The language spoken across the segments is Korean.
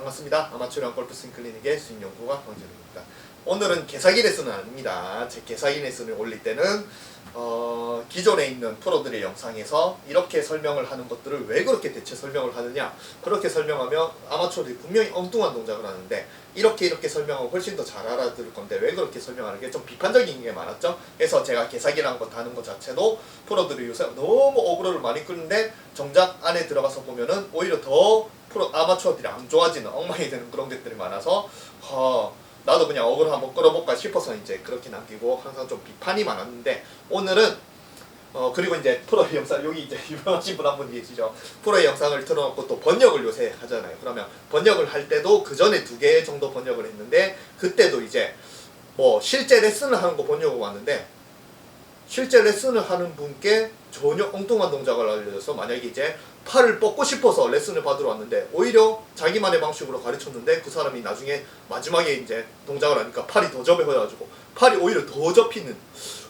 반갑습니다. 아마추어형 골프 스윙 클리닉의 스윙연구가 황재룡입니다. 오늘은 개사기 레슨은 아닙니다. 제 개사기 레슨을 올릴 때는 기존에 있는 프로들의 영상에서 이렇게 설명을 하는 것들을 왜 그렇게 대체 설명을 하느냐, 그렇게 설명하면 아마추어들이 분명히 엉뚱한 동작을 하는데 이렇게 설명하면 훨씬 더 잘 알아들을 건데 왜 그렇게 설명하는 게 좀 비판적인 게 많았죠. 그래서 제가 개사기라는 거 다는 것 자체도 프로들이 요새 너무 어그로를 많이 끄는데 정작 안에 들어가서 보면은 오히려 더 아마추어들이 안 좋아지는, 엉망이 되는 그런 것들이 많아서 나도 그냥 어그로 한번 끌어볼까 싶어서 이제 그렇게 남기고 항상 좀 비판이 많았는데, 오늘은 그리고 이제 프로의 영상, 여기 이제 유명하신 분 한 분 계시죠. 프로의 영상을 틀어놓고 또 번역을 요새 하잖아요. 그러면 번역을 할 때도 그 전에 2개 정도 번역을 했는데, 그때도 이제 뭐 실제 레슨을 하는 거 번역을 왔는데, 실제 레슨을 하는 분께 전혀 엉뚱한 동작을 알려줘서, 만약에 이제 팔을 뻗고 싶어서 레슨을 받으러 왔는데 오히려 자기만의 방식으로 가르쳤는데 그 사람이 나중에 마지막에 이제 동작을 하니까 팔이 더 접혀가지고 팔이 오히려 더 접히는,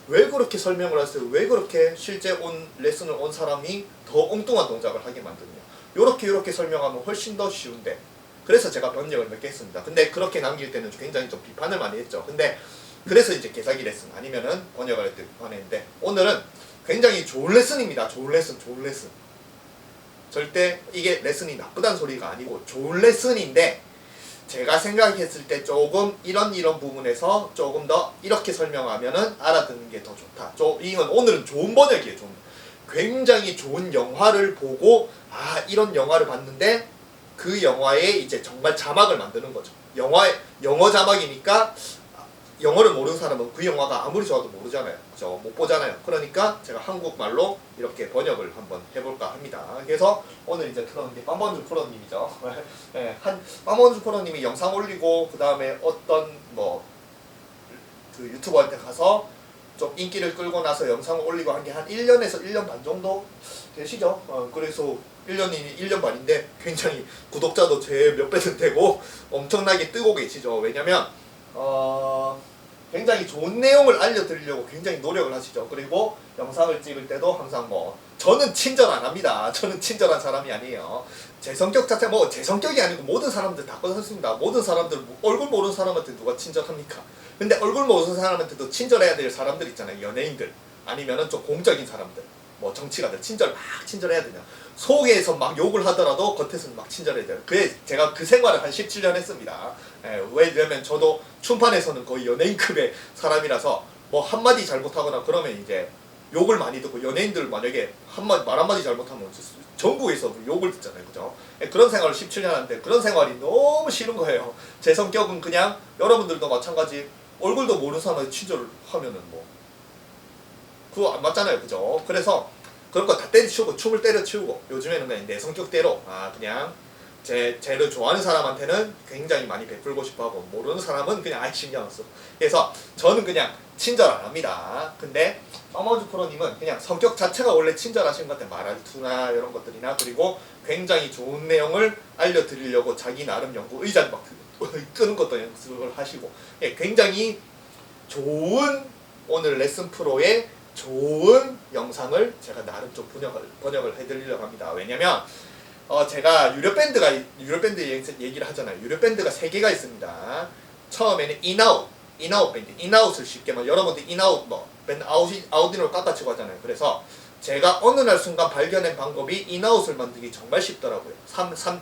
왜 그렇게 설명을 하세요? 왜 그렇게 실제 레슨을 온 사람이 더 엉뚱한 동작을 하게 만드냐, 요렇게 설명하면 훨씬 더 쉬운데, 그래서 제가 번역을 몇 개 했습니다. 근데 그렇게 남길 때는 굉장히 좀 비판을 많이 했죠. 근데 그래서 이제 개사기 레슨 아니면은 번역을 할 때 비판했는데, 오늘은 굉장히 좋은 레슨입니다. 좋은 레슨. 절대 이게 레슨이 나쁘다는 소리가 아니고 좋은 레슨인데, 제가 생각했을 때 조금 이런 부분에서 조금 더 이렇게 설명하면은 알아듣는 게 더 좋다. 이건 오늘은 좋은 번역이에요. 좀 굉장히 좋은 영화를 보고, 이런 영화를 봤는데 그 영화에 이제 정말 자막을 만드는 거죠. 영어 자막이니까 영어를 모르는 사람은 그 영화가 아무리 좋아도 모르잖아요. 그죠? 못 보잖아요. 그러니까 제가 한국말로 이렇게 번역을 한번 해볼까 합니다. 그래서 오늘 이제 틀어놓은 게 빵번주 프로님이죠. 네, 빵번주 프로님이 영상 올리고 그 다음에 어떤 그 유튜버한테 가서 좀 인기를 끌고 나서 영상을 올리고 한 게 한 1년에서 1년 반 정도 되시죠. 그래서 1년 반인데 굉장히 구독자도 제 몇 배는 되고 엄청나게 뜨고 계시죠. 왜냐면 굉장히 좋은 내용을 알려드리려고 굉장히 노력을 하시죠. 그리고 영상을 찍을 때도 항상 저는 친절 안 합니다. 저는 친절한 사람이 아니에요. 제 성격 자체 제 성격이 아니고 모든 사람들 다 그렇습니다. 모든 사람들, 얼굴 모르는 사람한테 누가 친절합니까? 근데 얼굴 모르는 사람한테도 친절해야 될 사람들 있잖아요. 연예인들 아니면은 좀 공적인 사람들, 정치가들 친절해야 되냐. 속에서 막 욕을 하더라도 겉에서는 막 친절해야 돼요. 제가 그 생활을 한 17년 했습니다. 왜냐면 저도 춤판에서는 거의 연예인급의 사람이라서 한마디 잘못하거나 그러면 이제 욕을 많이 듣고, 연예인들 만약에 말 한마디 잘못하면 전국에서 욕을 듣잖아요. 그죠? 그런 생활을 17년 하는데 그런 생활이 너무 싫은 거예요. 제 성격은 그냥 여러분들도 마찬가지, 얼굴도 모르는 사람한테 친절을 하면은 그거 안 맞잖아요. 그죠? 그래서 그런 거 다 때려치우고, 춤을 때려치우고, 요즘에는 그냥 내 성격대로 그냥 쟤를 좋아하는 사람한테는 굉장히 많이 베풀고 싶어하고, 모르는 사람은 그냥 아예 신경 안 써. 그래서 저는 그냥 친절 안 합니다. 근데 빵번주 프로님은 그냥 성격 자체가 원래 친절하신 것 같아요. 말투나 이런 것들이나, 그리고 굉장히 좋은 내용을 알려드리려고 자기 나름 연구, 의자 막 끄는 것도 연습을 하시고, 굉장히 좋은, 오늘 레슨 프로의 좋은 영상을 제가 나름 좀 번역을 해드리려고 합니다. 왜냐면 제가 유료 밴드 얘기를 하잖아요. 유료 밴드가 3개가 있습니다. 처음에는 인아웃 밴드, 인아웃을 쉽게 여러분들 인아웃 밴드 아웃인으로 깎아치고 하잖아요. 그래서 제가 어느 날 순간 발견한 방법이 인아웃을 만들기 정말 쉽더라고요.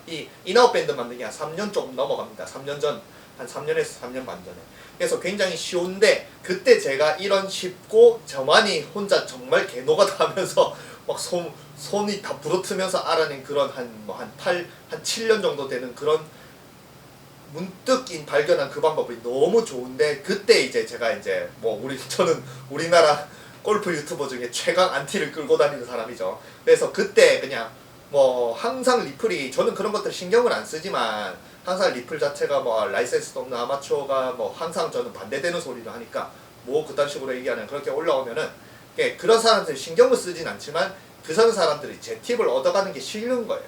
이 인아웃 밴드 만들기 한 3년 조금 넘어갑니다. 3년 전, 한 3년에서 3년 반 전에. 그래서 굉장히 쉬운데, 그때 제가 이런 쉽고 저만이 혼자 정말 개노가다 하면서 손이 다 부러뜨면서 알아낸 그런 한 7년 정도 되는 그런 문득 발견한 그 방법이 너무 좋은데, 그때 이제 제가 이제 저는 우리나라 골프 유튜버 중에 최강 안티를 끌고 다니는 사람이죠. 그래서 그때 그냥 항상 리플이, 저는 그런 것들 신경을 안 쓰지만 항상 리플 자체가 라이센스도 없는 아마추어가 항상 저는 반대되는 소리를 하니까 그딴 식으로 얘기하는, 그렇게 올라오면은 그런 사람들 신경을 쓰진 않지만 그 사람들이 제 팁을 얻어가는 게 싫은 거예요.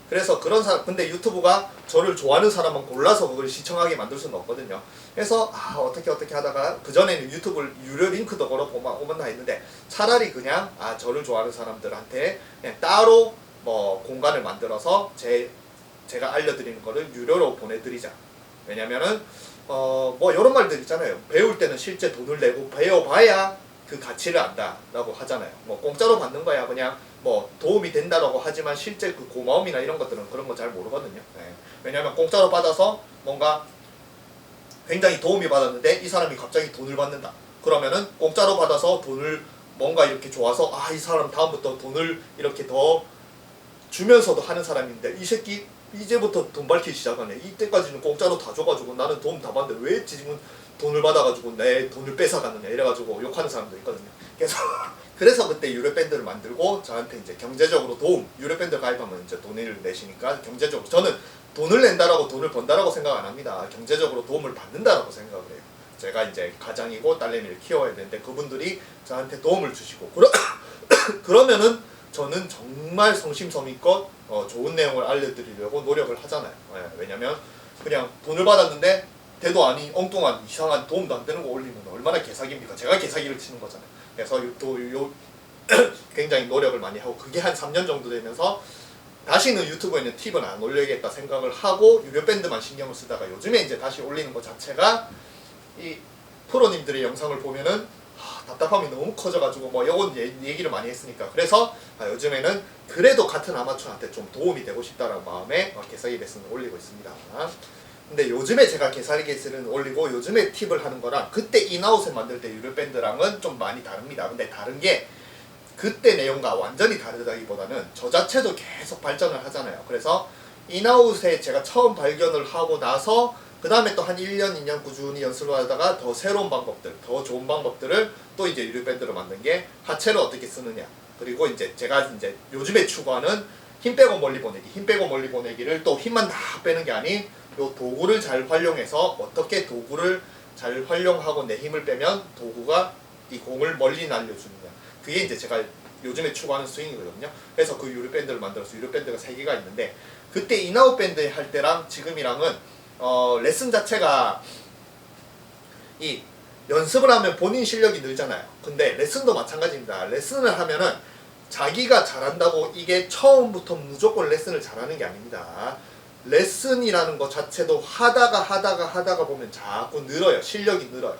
그래서 그런 사람, 근데 유튜브가 저를 좋아하는 사람만 골라서 그걸 시청하게 만들 수는 없거든요. 그래서 어떻게 하다가 그전에는 유튜브 유료 링크도 걸어오면 했는데, 차라리 그냥 저를 좋아하는 사람들한테 그냥 따로 공간을 만들어서 제 제가 알려드리는 거를 유료로 보내드리자. 왜냐면은 뭐 이런 말들 있잖아요. 배울 때는 실제 돈을 내고 배워봐야 그 가치를 안다라고 하잖아요. 뭐 공짜로 받는 거야 그냥 뭐 도움이 된다라고 하지만 실제 그 고마움이나 이런 것들은 그런 거 잘 모르거든요. 네. 왜냐면 공짜로 받아서 뭔가 굉장히 도움이 받았는데 이 사람이 갑자기 돈을 받는다. 그러면은 공짜로 받아서 돈을 뭔가 이렇게 좋아서 아 이 사람 다음부터 돈을 이렇게 더 주면서도 하는 사람인데 이 새끼 이제부터 돈 밝기 시작하네. 이때까지는 공짜로 다 줘가지고 나는 도움 다 받는데 왜 지금은 돈을 받아가지고 내 돈을 뺏어가느냐 이래가지고 욕하는 사람도 있거든요. 그래서 그때 유료 밴드를 만들고 저한테 이제 경제적으로 도움, 유료 밴드 가입하면 이제 돈을 내시니까 경제적으로 저는 돈을 낸다라고 돈을 번다라고 생각 안 합니다. 경제적으로 도움을 받는다라고 생각을 해요. 제가 이제 가장이고 딸내미를 키워야 되는데 그분들이 저한테 도움을 주시고 그러면은 저는 정말 성심성의껏 좋은 내용을 알려드리려고 노력을 하잖아요. 네, 왜냐면 그냥 돈을 받았는데 대도 아닌 엉뚱한 이상한 도움도 안 되는 거 올리면 얼마나 개사기입니까? 제가 개사기를 치는 거잖아요. 그래서 굉장히 노력을 많이 하고 그게 한 3년 정도 되면서 다시는 유튜브에 있는 팁은 안 올려야겠다 생각을 하고 유료 밴드만 신경을 쓰다가 요즘에 이제 다시 올리는 것 자체가 이 프로님들의 영상을 보면은 답답함이 너무 커져가지고 뭐 이건 얘기를 많이 했으니까 그래서 요즘에는 그래도 같은 아마추어한테 좀 도움이 되고 싶다라는 마음에 개사기 레슨을 올리고 있습니다. 근데 요즘에 제가 개사기 레슨을 올리고 요즘에 팁을 하는 거랑 그때 인아웃을 만들 때 유료 밴드랑은 좀 많이 다릅니다. 근데 다른 게 그때 내용과 완전히 다르다기보다는 저 자체도 계속 발전을 하잖아요. 그래서 인아웃에 제가 처음 발견을 하고 나서 그 다음에 또 한 1년, 2년 꾸준히 연습을 하다가 더 새로운 방법들, 더 좋은 방법들을 또 이제 유료 밴드로 만든 게 하체를 어떻게 쓰느냐. 그리고 이제 제가 이제 요즘에 추구하는 힘 빼고 멀리 보내기. 힘 빼고 멀리 보내기를 또 힘만 다 빼는 게 아닌 요 도구를 잘 활용해서 어떻게 도구를 잘 활용하고 내 힘을 빼면 도구가 이 공을 멀리 날려주느냐. 그게 이제 제가 요즘에 추구하는 스윙이거든요. 그래서 그 유료 밴드를 만들어서 유료 밴드가 3개가 있는데 그때 인아웃 밴드 할 때랑 지금이랑은 레슨 자체가 이 연습을 하면 본인 실력이 늘잖아요. 근데 레슨도 마찬가지입니다. 레슨을 하면은 자기가 잘한다고 이게 처음부터 무조건 레슨을 잘하는 게 아닙니다. 레슨이라는 것 자체도 하다가 보면 자꾸 늘어요. 실력이 늘어요.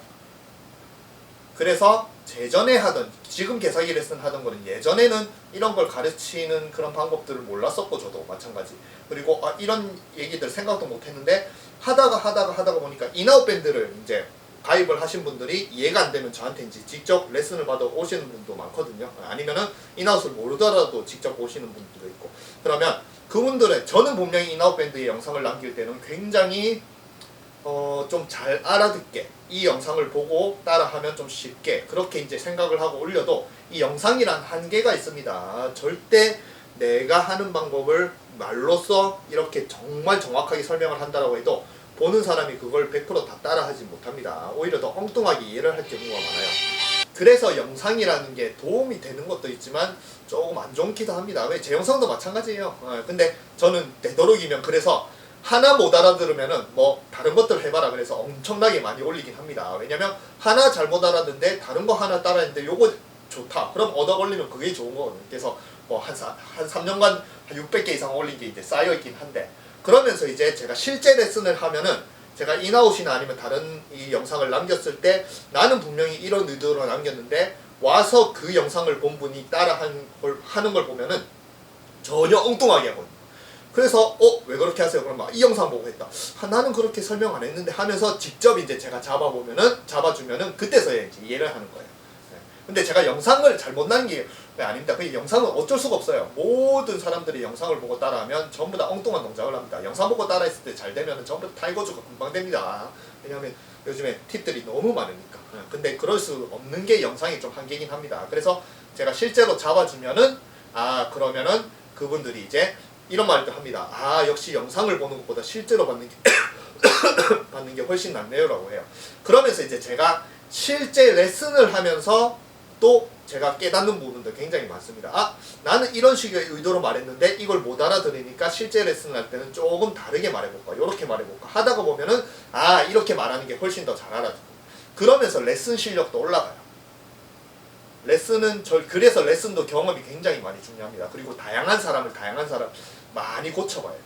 그래서 예전에 하던 지금 개사기 레슨 하던 거는 예전에는 이런 걸 가르치는 그런 방법들을 몰랐었고 저도 마찬가지. 그리고 이런 얘기들 생각도 못 했는데 하다가 보니까 인아웃 밴드를 이제 가입을 하신 분들이 이해가 안 되면 저한테 이제 직접 레슨을 받아 오시는 분도 많거든요. 아니면은 인아웃을 모르더라도 직접 오시는 분들도 있고. 그러면 그분들의 저는 분명히 인아웃 밴드의 영상을 남길 때는 굉장히 좀 잘 알아듣게 이 영상을 보고 따라하면 좀 쉽게 그렇게 이제 생각을 하고 올려도 이 영상이란 한계가 있습니다. 절대 내가 하는 방법을 말로써 이렇게 정말 정확하게 설명을 한다라고 해도 보는 사람이 그걸 100% 다 따라하지 못합니다. 오히려 더 엉뚱하게 이해를 할 경우가 많아요. 그래서 영상이라는 게 도움이 되는 것도 있지만 조금 안 좋기도 합니다. 왜 제 영상도 마찬가지예요. 근데 저는 되도록이면 그래서 하나 못 알아들으면은 뭐 다른 것들 해봐라 그래서 엄청나게 많이 올리긴 합니다. 왜냐면 하나 잘못 알아듣는데 다른 거 하나 따라했는데 요거 좋다. 그럼 얻어 걸리면 그게 좋은 거거든요. 그래서 뭐 한 3년간 한 600개 이상 올린 게 이제 쌓여있긴 한데 그러면서 이제 제가 실제 레슨을 하면은 제가 인아웃이나 아니면 다른 이 영상을 남겼을 때 나는 분명히 이런 의도로 남겼는데 와서 그 영상을 본 분이 따라 하는 걸 보면은 전혀 엉뚱하게 하거든요. 그래서 왜 그렇게 하세요? 그러면 이 영상 보고 했다. 나는 그렇게 설명 안 했는데 하면서 직접 이제 제가 잡아주면은 그때서야 이제 이해를 하는 거예요. 근데 제가 영상을 잘못 남긴 게 아닙니다. 그 영상은 어쩔 수가 없어요. 모든 사람들이 영상을 보고 따라하면 전부 다 엉뚱한 동작을 합니다. 영상 보고 따라했을 때 잘 되면 전부 다 타이거즈가 금방 됩니다. 왜냐하면 요즘에 팁들이 너무 많으니까. 근데 그럴 수 없는 게 영상이 좀 한계긴 합니다. 그래서 제가 실제로 잡아주면은 그러면은 그분들이 이제 이런 말도 합니다. 역시 영상을 보는 것보다 실제로 받는 게 받는 게 훨씬 낫네요 라고 해요. 그러면서 이제 제가 실제 레슨을 하면서 또 제가 깨닫는 부분도 굉장히 많습니다. 나는 이런 식의 의도로 말했는데 이걸 못 알아들으니까 실제 레슨을 할 때는 조금 다르게 말해볼까 이렇게 말해볼까 하다가 보면은 이렇게 말하는 게 훨씬 더 잘 알아듣고 그러면서 레슨 실력도 올라가요. 그래서 레슨도 경험이 굉장히 많이 중요합니다. 그리고 다양한 사람 많이 고쳐봐야 돼요.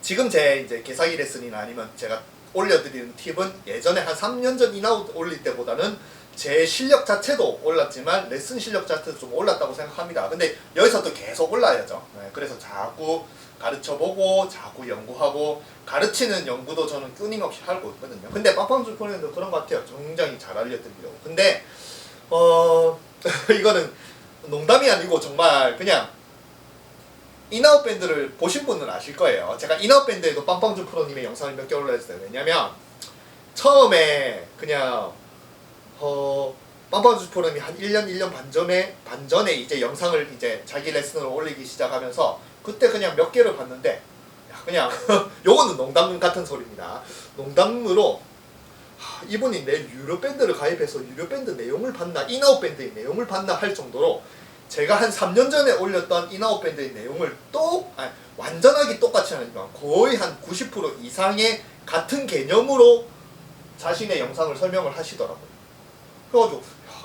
지금 제 이제 개사기 레슨이나 아니면 제가 올려드리는 팁은 예전에 한 3년 전 인아웃 올릴 때보다는 제 실력 자체도 올랐지만 레슨 실력 자체도 좀 올랐다고 생각합니다. 근데 여기서 또 계속 올라야죠. 네, 그래서 자꾸 가르쳐보고 자꾸 연구하고 가르치는 연구도 저는 끊임없이 하고 있거든요. 근데 빵빵주 프로님도 그런 것 같아요. 굉장히 잘 알려드리려고. 근데 이거는 농담이 아니고 정말 그냥 인아웃 밴드를 보신 분은 아실 거예요. 제가 인아웃 밴드에도 빵빵주 프로님의 영상을 몇 개 올렸어요. 왜냐면 처음에 그냥 빵빵주 프로님이 한 1년 반 전에 이제 영상을 이제 자기 레슨으로 올리기 시작하면서 그때 그냥 몇 개를 봤는데 그냥 요거는 농담 같은 소리입니다. 농담으로 이분이 내 유료 밴드를 가입해서 유료 밴드 내용을 봤나, 인아웃 밴드의 내용을 봤나 할 정도로 제가 한 3년 전에 올렸던 인아웃 밴드의 내용을 완전하게 똑같이 아니지만 거의 한 90% 이상의 같은 개념으로 자신의 영상을 설명을 하시더라고요. 그래가지고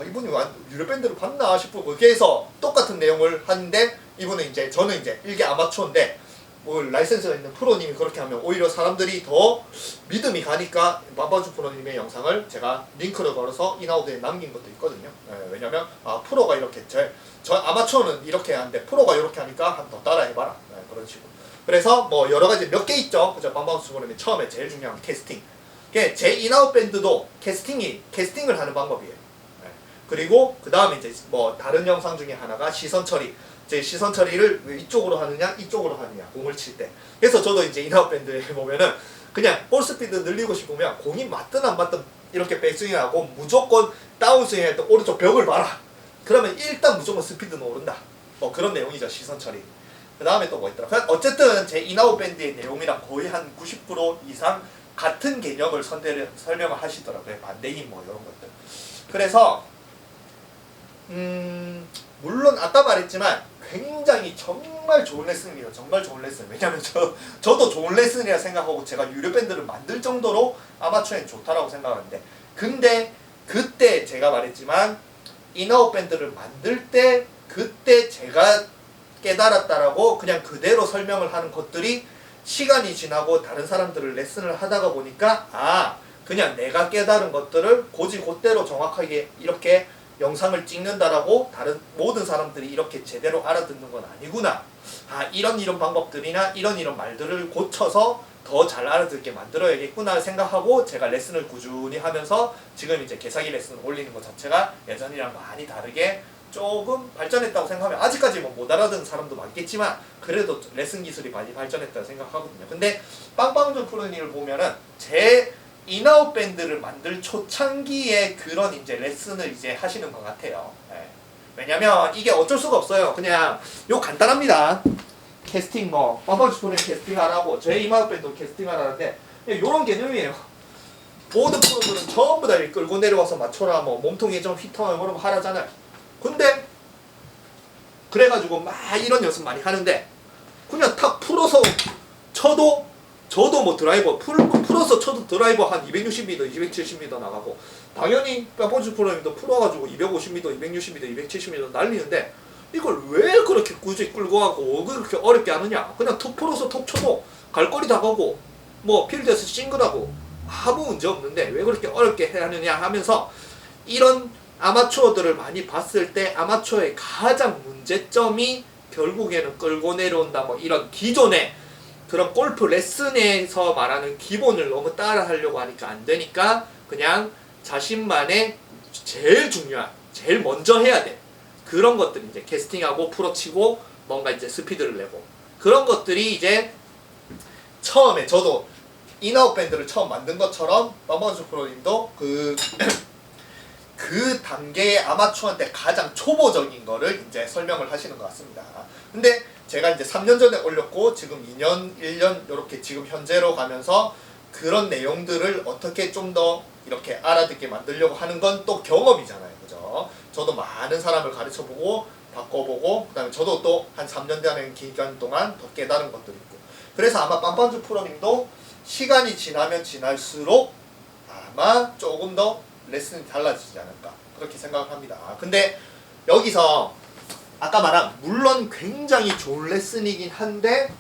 이분이 유료 밴드를 봤나 싶고 거기에서 똑같은 내용을 하는데 이분은 이제 저는 이제 일개 아마추어인데 뭐 라이센스가 있는 프로님이 그렇게 하면 오히려 사람들이 더 믿음이 가니까 빵빵주 프로님의 영상을 제가 링크를 걸어서 인아웃에 남긴 것도 있거든요. 왜냐면 프로가 이렇게 저 아마추어는 이렇게 하는데 프로가 이렇게 하니까 한 더 따라 해봐라. 그런 식으로. 그래서 뭐 여러 가지 몇 개 있죠. 그죠? 빵빵주 프로님이 처음에 제일 중요한 캐스팅. 제 인아웃 밴드도 캐스팅을 하는 방법이에요. 그리고 그 다음에 이제 뭐 다른 영상 중에 하나가 시선 처리. 제 시선 처리를 왜 이쪽으로 하느냐, 이쪽으로 하느냐, 공을 칠 때. 그래서 저도 이제 인아웃 밴드에 보면은 그냥 볼 스피드 늘리고 싶으면 공이 맞든 안 맞든 이렇게 백스윙하고 무조건 다운스윙 할 때 오른쪽 벽을 봐라. 그러면 일단 무조건 스피드는 오른다. 뭐 그런 내용이죠, 시선 처리. 그 다음에 또 뭐 있더라. 어쨌든 제 인아웃 밴드의 내용이랑 거의 한 90% 이상 같은 개념을 설명을 하시더라고요. 반대인 뭐 이런 것들. 그래서 물론 아까 말했지만 굉장히 정말 좋은 레슨입니다. 정말 좋은 레슨. 왜냐면 저도 좋은 레슨이라 생각하고 제가 유료 밴드를 만들 정도로 아마추어엔 좋다라고 생각하는데 근데 그때 제가 말했지만 인아웃 밴드를 만들 때 그때 제가 깨달았다라고 그냥 그대로 설명을 하는 것들이 시간이 지나고 다른 사람들을 레슨을 하다가 보니까 그냥 내가 깨달은 것들을 곧대로 정확하게 이렇게 영상을 찍는다라고 다른 모든 사람들이 이렇게 제대로 알아듣는 건 아니구나. 이런 방법들이나 이런 말들을 고쳐서 더 잘 알아듣게 만들어야겠구나 생각하고 제가 레슨을 꾸준히 하면서 지금 이제 개사기 레슨을 올리는 것 자체가 예전이랑 많이 다르게 조금 발전했다고 생각하면 아직까지 뭐 못 알아듣는 사람도 많겠지만 그래도 레슨 기술이 많이 발전했다고 생각하거든요. 근데 빵빵주 프로님을 보면은 제 인아웃 밴드를 만들 초창기에 그런 이제 레슨을 이제 하시는 것 같아요. 왜냐면 이게 어쩔 수가 없어요. 그냥 요 간단합니다. 캐스팅 뭐 빵빵주 프로님 캐스팅하라고 제 인아웃 밴드 캐스팅하라는데 요런 개념이에요. 모든 프로들은 전부 다 끌고 내려와서 맞춰라 뭐 몸통에 좀 휘청하고 그런 거 하라잖아요. 근데 그래가지고 막 이런 연습 많이 하는데 그냥 탁 풀어서 쳐도 저도 뭐 드라이버 풀어서 쳐도 드라이버 한 260m, 270m 나가고 당연히 빵빵주 프로님도 풀어가지고 250m, 260m, 270m 날리는데 이걸 왜 그렇게 굳이 끌고 가고 그렇게 어렵게 하느냐. 그냥 툭 풀어서 툭 쳐도 갈거리 다 가고 뭐 필드에서 싱글하고 아무 문제 없는데 왜 그렇게 어렵게 해야 하느냐 하면서 이런 아마추어들을 많이 봤을 때 아마추어의 가장 문제점이 결국에는 끌고 내려온다 뭐 이런 기존의 그런 골프 레슨에서 말하는 기본을 너무 따라 하려고 하니까 안 되니까 그냥 자신만의 제일 중요한 제일 먼저 해야 돼 그런 것들이 이제 캐스팅하고 풀어치고 뭔가 이제 스피드를 내고 그런 것들이 이제 처음에 저도 인아웃 밴드를 처음 만든 것처럼 빵빵주 프로님도 그 단계의 아마추어한테 가장 초보적인 거를 이제 설명을 하시는 것 같습니다. 근데 제가 이제 3년 전에 올렸고 지금 2년, 1년 이렇게 지금 현재로 가면서 그런 내용들을 어떻게 좀 더 이렇게 알아듣게 만들려고 하는 건 또 경험이잖아요. 그죠? 저도 많은 사람을 가르쳐보고 바꿔보고 그 다음에 저도 또 한 3년 되는 기간 동안 더 깨달은 것들이 있고 그래서 아마 빵빵주 프로님도 시간이 지나면 지날수록 아마 조금 더 레슨이 달라지지 않을까 그렇게 생각합니다. 근데 여기서 아까 말한 물론 굉장히 좋은 레슨이긴 한데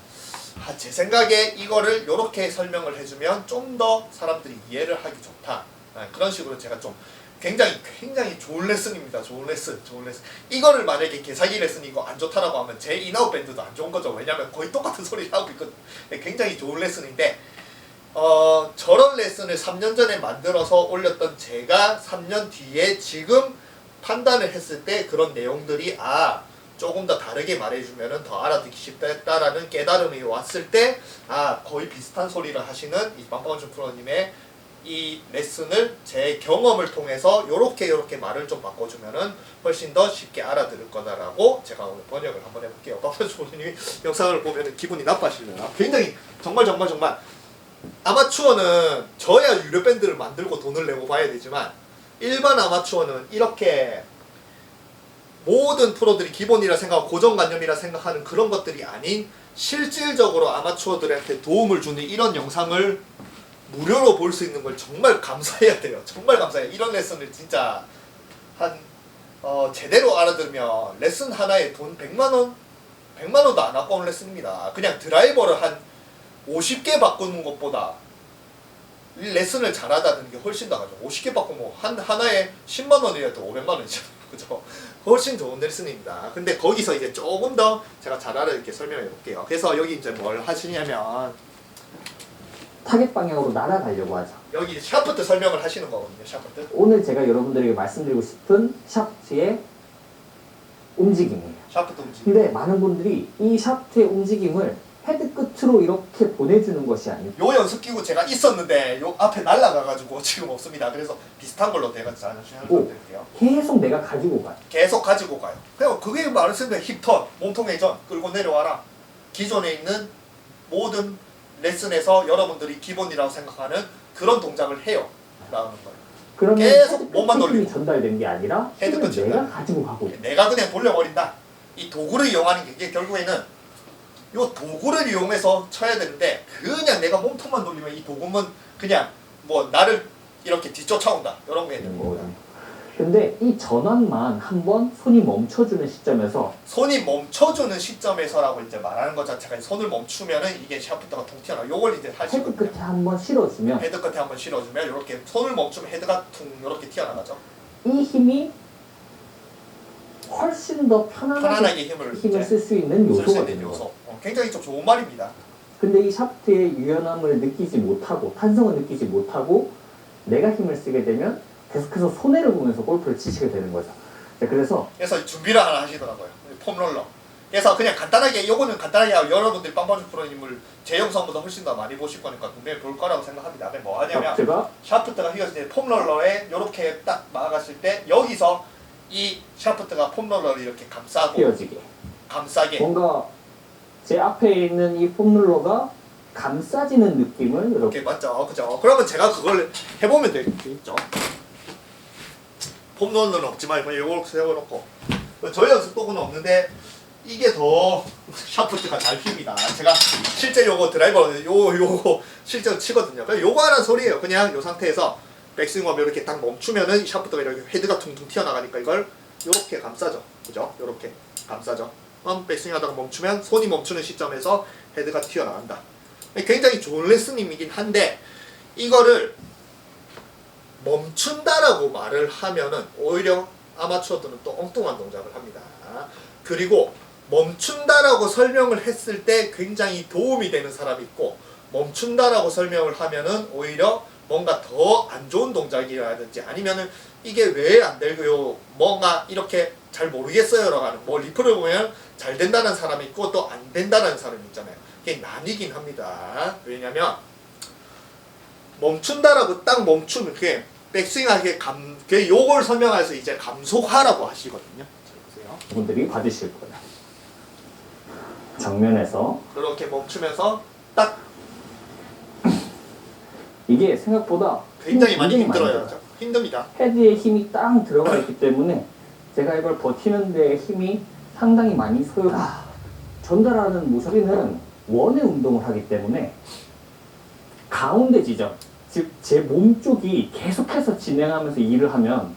제 생각에 이거를 이렇게 설명을 해주면 좀 더 사람들이 이해를 하기 좋다. 그런 식으로 제가 좀 굉장히 좋은 레슨입니다. 좋은 레슨. 이거를 만약에 개사기 레슨 이거 안 좋다라고 하면 제 인아웃 밴드도 안 좋은 거죠. 왜냐면 거의 똑같은 소리를 하고 있거든요. 굉장히 좋은 레슨인데 저런 레슨을 3년 전에 만들어서 올렸던 제가 3년 뒤에 지금 판단을 했을 때 그런 내용들이 조금 더 다르게 말해주면 더 알아듣기 쉽다라는 깨달음이 왔을 때 거의 비슷한 소리를 하시는 이 빵빵주 프로님의 이 레슨을 제 경험을 통해서 요렇게 말을 좀 바꿔주면은 훨씬 더 쉽게 알아들을 거다라고 제가 오늘 번역을 한번 해볼게요. 빵빵주 프로님이 영상을 보면 기분이 나빠지려나. 굉장히 정말 아마추어는 저야 유료 밴드를 만들고 돈을 내고 봐야 되지만 일반 아마추어는 이렇게 모든 프로들이 기본이라 생각하고 고정관념이라 생각하는 그런 것들이 아닌 실질적으로 아마추어들한테 도움을 주는 이런 영상을 무료로 볼 수 있는 걸 정말 감사해야 돼요. 정말 감사해요. 이런 레슨을 진짜 제대로 알아들으면 레슨 하나에 돈 100만원? 100만원도 안 아까운 레슨입니다. 그냥 드라이버를 한 50개 바꾸는 것보다 레슨을 잘하다는 게 훨씬 나가죠. 50개 바꾸면 하나에 10만원이라도 500만원이잖아요. 그죠? 훨씬 좋은 레슨입니다. 근데 거기서 이제 조금 더 제가 잘 알아듣게 설명해 볼게요. 그래서 여기 이제 뭘 하시냐면 타겟 방향으로 날아가려고 하죠. 여기 샤프트 설명을 하시는 거거든요. 샤프트. 오늘 제가 여러분들에게 말씀드리고 싶은 샤프트의 움직임이에요. 샤프트 움직임. 근데 많은 분들이 이 샤프트의 움직임을 헤드 끝으로 이렇게 보내주는 것이 아니고 요 연습기구 제가 있었는데 요 앞에 날라가가지고 지금 없습니다. 그래서 비슷한 걸로 내가 설명드릴게요. 계속 내가 가지고 가요. 계속 가지고 가요. 그냥 그게 말씀드린 힙턴, 몸통 회전, 끌고 내려와라. 기존에 있는 모든 레슨에서 여러분들이 기본이라고 생각하는 그런 동작을 해요. 라는 거예요. 그러면 계속 몸만 돌리고. 힘이 전달된 게 아니라 헤드 힘을 끝이 내가 전달. 가지고 가고 있어요. 내가 그냥 돌려버린다. 이 도구를 이용하는 게 이게 결국에는 요 도구를 이용해서 쳐야 되는데 그냥 내가 몸통만 돌리면 이 도구는 그냥 뭐 나를 이렇게 뒤쫓아온다. 이런 게 있는 거예요. 근데 이 전환만 한번 손이 멈춰주는 시점에서 손이 멈춰주는 시점에서라고 이제 말하는 것 자체가 손을 멈추면은 이게 샤프트가 퉁 튀어나와. 요걸 이제 헤드 하시거든요. 끝에 한번 실어주면 헤드 끝에 한번 실어주면 이렇게 손을 멈추면 헤드가 퉁 이렇게 튀어나가죠. 이 힘이 훨씬 더 편안하게 힘을 쓸 수 있는 쓸 수 요소가 있는 되는 요소. 거예요. 굉장히 좀 좋은 말입니다. 근데 이 샤프트의 유연함을 느끼지 못하고 탄성을 느끼지 못하고 내가 힘을 쓰게 되면 계속해서 손해를 보면서 골프를 치시게 되는 거죠. 자, 그래서 준비를 하나 하시더라고요. 폼롤러. 그래서 그냥 간단하게 요거는 간단하게 하고 여러분들이 빵빵주 프로님을 제 영상보다 훨씬 더 많이 보실 거니까 분명히 볼 거라고 생각합니다. 근데 뭐 하냐면 샤프트가 휘어질 때 폼롤러에 이렇게 딱 막았을 때 여기서 이 샤프트가 폼롤러를 이렇게 감싸게 뭔가 제 앞에 있는 이 폼롤러가 감싸지는 느낌을 이렇게 맞죠? 그죠? 그러면 제가 그걸 해보면 되겠죠. 폼롤러는 없지만 이걸 세워놓고 저희 연습 도구는 없는데 이게 더 샤프트가 잘 휩니다. 제가 실제 요거 드라이버 요거 실제로 치거든요. 그냥 요거 하는 소리예요. 그냥 요 상태에서 백스윙하면 이렇게 딱 멈추면은 이 샤프트가 이렇게 헤드가 퉁퉁 튀어나가니까 이걸 요렇게 감싸죠. 그죠? 요렇게 감싸죠. 백스윙 하다가 멈추면 손이 멈추는 시점에서 헤드가 튀어나간다. 굉장히 좋은 레슨이긴 한데 이거를 멈춘다라고 말을 하면은 오히려 아마추어들은 또 엉뚱한 동작을 합니다. 그리고 멈춘다라고 설명을 했을 때 굉장히 도움이 되는 사람이 있고 멈춘다라고 설명을 하면은 오히려 뭔가 더 안 좋은 동작이라든지 아니면은 이게 왜 안 되고요 뭔가 이렇게 잘 모르겠어요라고 하는 뭐 리플을 보면 잘 된다는 사람이 있고 또 안 된다는 사람이 있잖아요. 이게 나뉘긴 합니다. 왜냐면 멈춘다라고 딱 멈추면 그게 백스윙하게 그게 요걸 설명해서 이제 감속하라고 하시거든요. 보세요. 분들이 받으실 거예요. 정면에서 그렇게 멈추면서 딱 이게 생각보다 굉장히 많이 힘들어요. 힘듭니다. 헤드에 힘이 딱 들어가 있기 때문에 제가 이걸 버티는 데 힘이 상당히 많이 전달하는 모서리는 원의 운동을 하기 때문에 가운데 지점, 즉 제 몸 쪽이 계속해서 진행하면서 일을 하면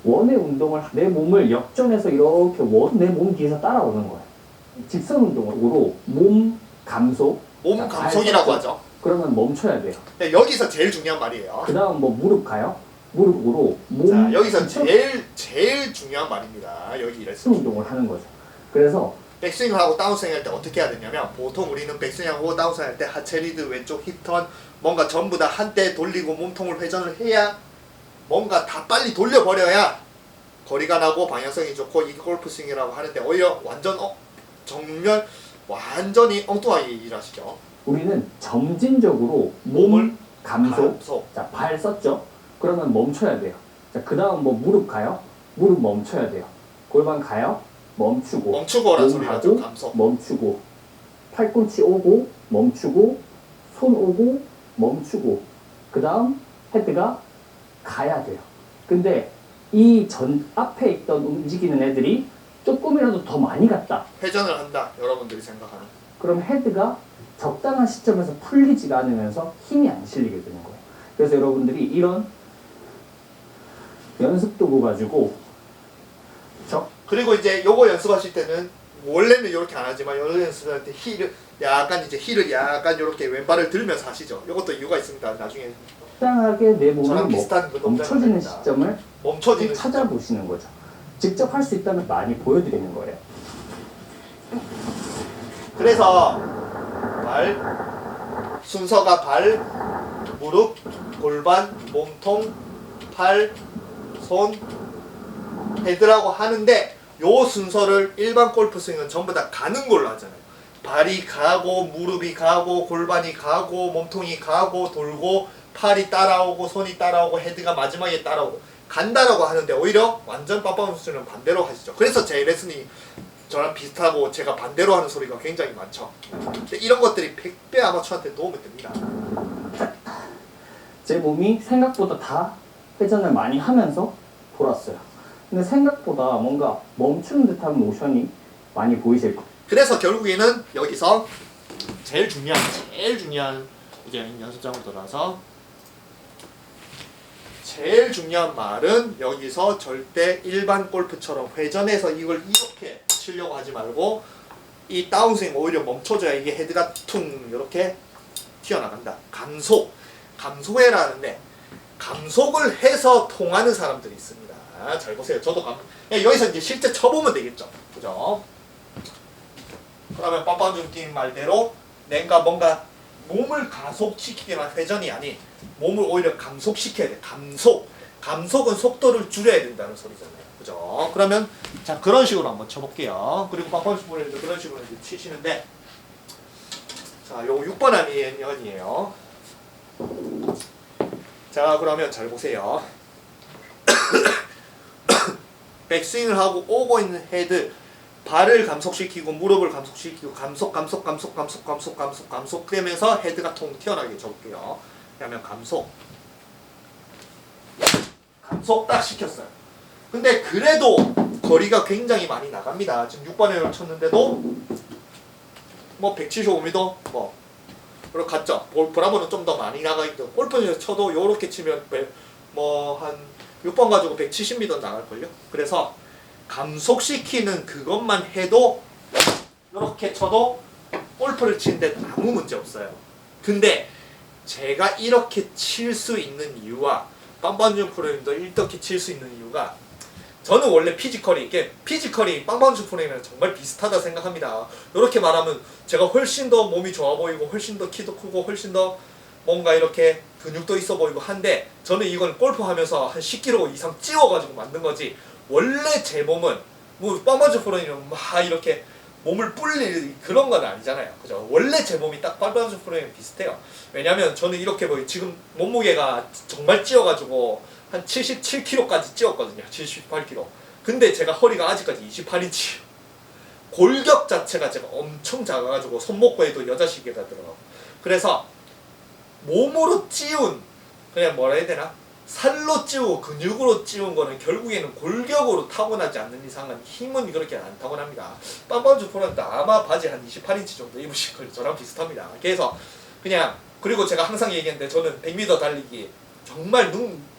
원의 운동을 내 몸을 역전해서 이렇게 내 몸 뒤에서 따라오는 거예요. 직선 운동으로 몸 감속. 몸 자, 감속이라고 발 하죠. 그러면 멈춰야 돼요. 네, 여기서 제일 중요한 말이에요. 그 다음 뭐 무릎 가요? 무릎으로 몸 자, 여기서 전체 제일 중요한 말입니다. 여기 이랬어. 운동을 하는 거죠. 그래서 백스윙을 하고 다운스윙 할 때 어떻게 해야 되냐면 보통 우리는 백스윙하고 다운스윙 할 때 하체 리드 왼쪽 힙턴 뭔가 전부 다 한때 돌리고 몸통을 회전을 해야 뭔가 다 빨리 돌려버려야 거리가 나고 방향성이 좋고 이게 골프 스윙이라고 하는데 오히려 완전 정면 완전히 엉뚱하게 일하시죠. 우리는 점진적으로 몸을 감속. 자, 발 썼죠? 그러면 멈춰야 돼요. 자, 그 다음 뭐 무릎 가요? 무릎 멈춰야 돼요. 골반 가요? 멈추고. 멈추고라는 몸 소리가 하고, 좀 감속. 멈추고. 팔꿈치 오고, 멈추고. 손 오고, 멈추고. 그 다음 헤드가 가야 돼요. 근데 이 앞에 있던 움직이는 애들이 조금이라도 더 많이 갔다. 회전을 한다. 여러분들이 생각하는. 그럼 헤드가 적당한 시점에서 풀리지가 않으면서 힘이 안 실리게 되는 거예요. 그래서 여러분들이 이런 연습 도구 가지고 그리고 이제 요거 연습하실 때는 원래는 이렇게 안 하지만 요거 연습할 때 힐을 약간 이렇게 왼발을 들면서 하시죠. 요것도 이유가 있습니다. 나중에 적당하게 내 몸이 저랑 비슷한 그 동작을 멈춰지는 합니다. 시점을 멈춰지는 찾아보시는 거죠. 직접 할 수 있다면 많이 보여드리는 거예요. 그래서 순서가 발, 무릎, 골반, 몸통, 팔, 손, 헤드라고 하는데 요 순서를 일반 골프 스윙은 전부 다 가는 걸로 하잖아요. 발이 가고 무릎이 가고 골반이 가고 몸통이 가고 돌고 팔이 따라오고 손이 따라오고 헤드가 마지막에 따라오고 간다라고 하는데 오히려 완전 빠빠운스는 반대로 하시죠. 그래서 제 레슨이 저랑 비슷하고 제가 반대로 하는 소리가 굉장히 많죠. 근데 이런 것들이 100배 아마추어한테 도움이 됩니다. 제 몸이 생각보다 다 회전을 많이 하면서 돌았어요. 근데 생각보다 뭔가 멈추는 듯한 모션이 많이 보이실 거예요. 그래서 결국에는 여기서 제일 중요한 이제 연습장으로 돌아서 제일 중요한 말은 여기서 절대 일반 골프처럼 회전해서 이걸 이렇게 치려고 하지 말고 이 다운스윙 오히려 멈춰줘야 이게 헤드가 퉁 이렇게 튀어나간다. 감속해라는데 감속을 해서 통하는 사람들이 있습니다. 잘 보세요. 저도 여기서 이제 실제 쳐보면 되겠죠. 그죠? 그러면 빠빠준팀 말대로 내가 뭔가 몸을 가속시키거나 회전이 아닌 몸을 오히려 감속시켜야 돼. 감속은 속도를 줄여야 된다는 소리잖아요. 그죠? 그러면 자 그런 식으로 한번 쳐볼게요. 그리고 빠빠준팀도 그런 식으로 이제 치시는데 자 요거 6번 아니에요. 자 그러면 잘 보세요. 백스윙을 하고 오고 있는 헤드 발을 감속시키고 무릎을 감속시키고 감속 되면서 헤드가 통 튀어나오게 적을게요. 그러면 감속 딱 시켰어요. 근데 그래도 거리가 굉장히 많이 나갑니다. 지금 6번에 쳤는데도 뭐 175m 뭐 그리고 갔죠. 브라보는 좀 더 많이 나가 있고 골프에서 쳐도 요렇게 치면 뭐 한 6번 가지고 170m 나갈걸요. 그래서 감속시키는 그것만 해도 이렇게 쳐도 골프를 치는데 아무 문제 없어요. 근데 제가 이렇게 칠 수 있는 이유와 빵빵준 프로님도 이렇게 칠 수 있는 이유가 저는 원래 피지컬이 빵빵준 프로님이랑 정말 비슷하다 생각합니다. 이렇게 말하면 제가 훨씬 더 몸이 좋아 보이고 훨씬 더 키도 크고 훨씬 더 뭔가 이렇게 근육도 있어 보이고 한데 저는 이건 골프 하면서 한 10kg 이상 찌워가지고 만든 거지 원래 제 몸은 뭐 빵빵준 프로님은 막 이렇게 몸을 불릴 그런 건 아니잖아요. 그죠? 원래 제 몸이 딱 빵빵준 프로님이랑 비슷해요. 왜냐면 저는 이렇게 지금 몸무게가 정말 찌워가지고 한 77kg까지 찌웠거든요. 78kg. 근데 제가 허리가 아직까지 28인치. 골격 자체가 제가 엄청 작아가지고 손목부에도 여자시계가 들어가고. 그래서 몸으로 찌운 그냥 뭐라 해야 되나? 살로 찌우고 근육으로 찌운 거는 결국에는 골격으로 타고나지 않는 이상은 힘은 그렇게 안 타고납니다. 빵빵주 프로한테 아마 바지 한 28인치 정도 입으실 거예요. 저랑 비슷합니다. 그래서 그냥 그리고 제가 항상 얘기했는데 저는 100m 달리기 정말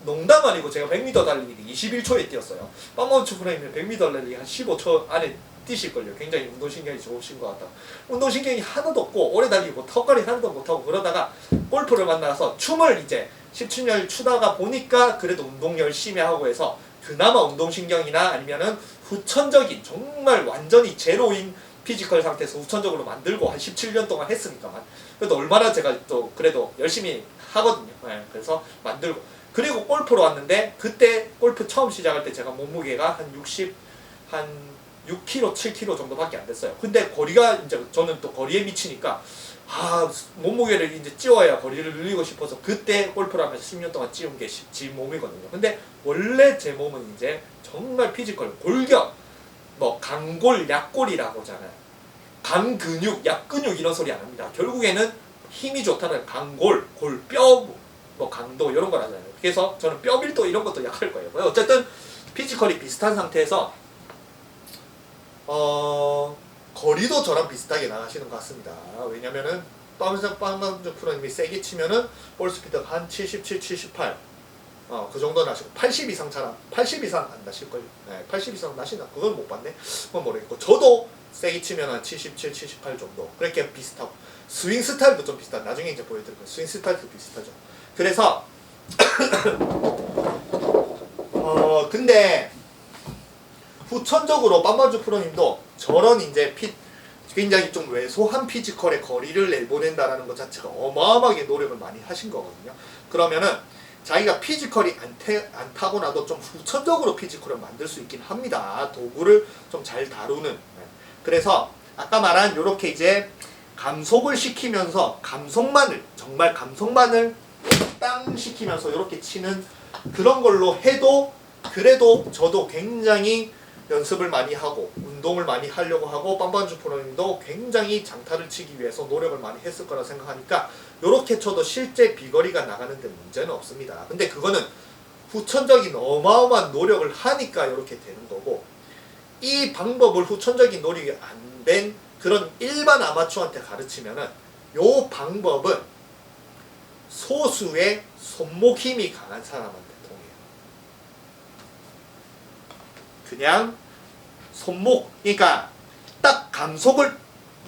농담 아니고 제가 100m 달리기 21초에 뛰었어요. 빵빵주 프로님은 100m 달리기 한 15초 안에 뛰실걸요. 굉장히 운동신경이 좋으신 것 같다. 운동신경이 하나도 없고 오래 달리고 턱걸이 하나도 못하고 그러다가 골프를 만나서 춤을 이제 17년 추다가 보니까 그래도 운동 열심히 하고 해서 그나마 운동신경이나 아니면은 후천적인 정말 완전히 제로인 피지컬 상태에서 후천적으로 만들고 한 17년 동안 했으니까만 그래도 얼마나 제가 또 그래도 열심히 하거든요. 네, 그래서 만들고 그리고 골프로 왔는데 그때 골프 처음 시작할 때 제가 몸무게가 한 6kg, 7kg 정도밖에 안 됐어요. 근데 거리가 이제 저는 또 거리에 미치니까 몸무게를 이제 찌워야 거리를 늘리고 싶어서 그때 골프를 하면서 10년 동안 찌운 게 제 몸이거든요. 근데 원래 제 몸은 이제 정말 피지컬, 골격, 뭐 강골, 약골이라고 하잖아요. 강근육, 약근육 이런 소리 안 합니다. 결국에는 힘이 좋다는 강골, 골뼈, 뭐 강도 이런 걸 하잖아요. 그래서 저는 뼈 밀도 이런 것도 약할 거예요. 어쨌든 피지컬이 비슷한 상태에서 거리도 저랑 비슷하게 나가시는 것 같습니다. 왜냐면은 빵만주 프로님이 세게 치면은 볼 스피드가 한 77, 78 그 정도 나시고 80 이상 잘 80 이상 안 나실걸요. 네, 80 이상 나시나? 그건 못 봤네. 그건 모르겠고 저도 세게 치면 한 77, 78 정도 그렇게 비슷하고 스윙 스타일도 좀 비슷한 나중에 이제 보여드릴 거예요. 스윙 스타일도 비슷하죠. 그래서 근데 후천적으로 빵만주 프로님도 저런 이제 굉장히 좀 왜소한 피지컬의 거리를 내보낸다라는 것 자체가 어마어마하게 노력을 많이 하신 거거든요. 그러면은 자기가 피지컬이 안 타고나도 좀 후천적으로 피지컬을 만들 수 있긴 합니다. 도구를 좀 잘 다루는. 그래서 아까 말한 요렇게 이제 감속을 시키면서 감속만을 정말 감속만을 땅 시키면서 이렇게 치는 그런 걸로 해도 그래도 저도 굉장히 연습을 많이 하고 운동을 많이 하려고 하고 빵빵주 프로님도 굉장히 장타를 치기 위해서 노력을 많이 했을 거라 생각하니까 이렇게 쳐도 실제 비거리가 나가는 데 문제는 없습니다. 근데 그거는 후천적인 어마어마한 노력을 하니까 이렇게 되는 거고 이 방법을 후천적인 노력이 안 된 그런 일반 아마추어한테 가르치면은 요 방법은 소수의 손목 힘이 강한 사람한테 통해요. 그냥 손목, 그러니까 딱 감속을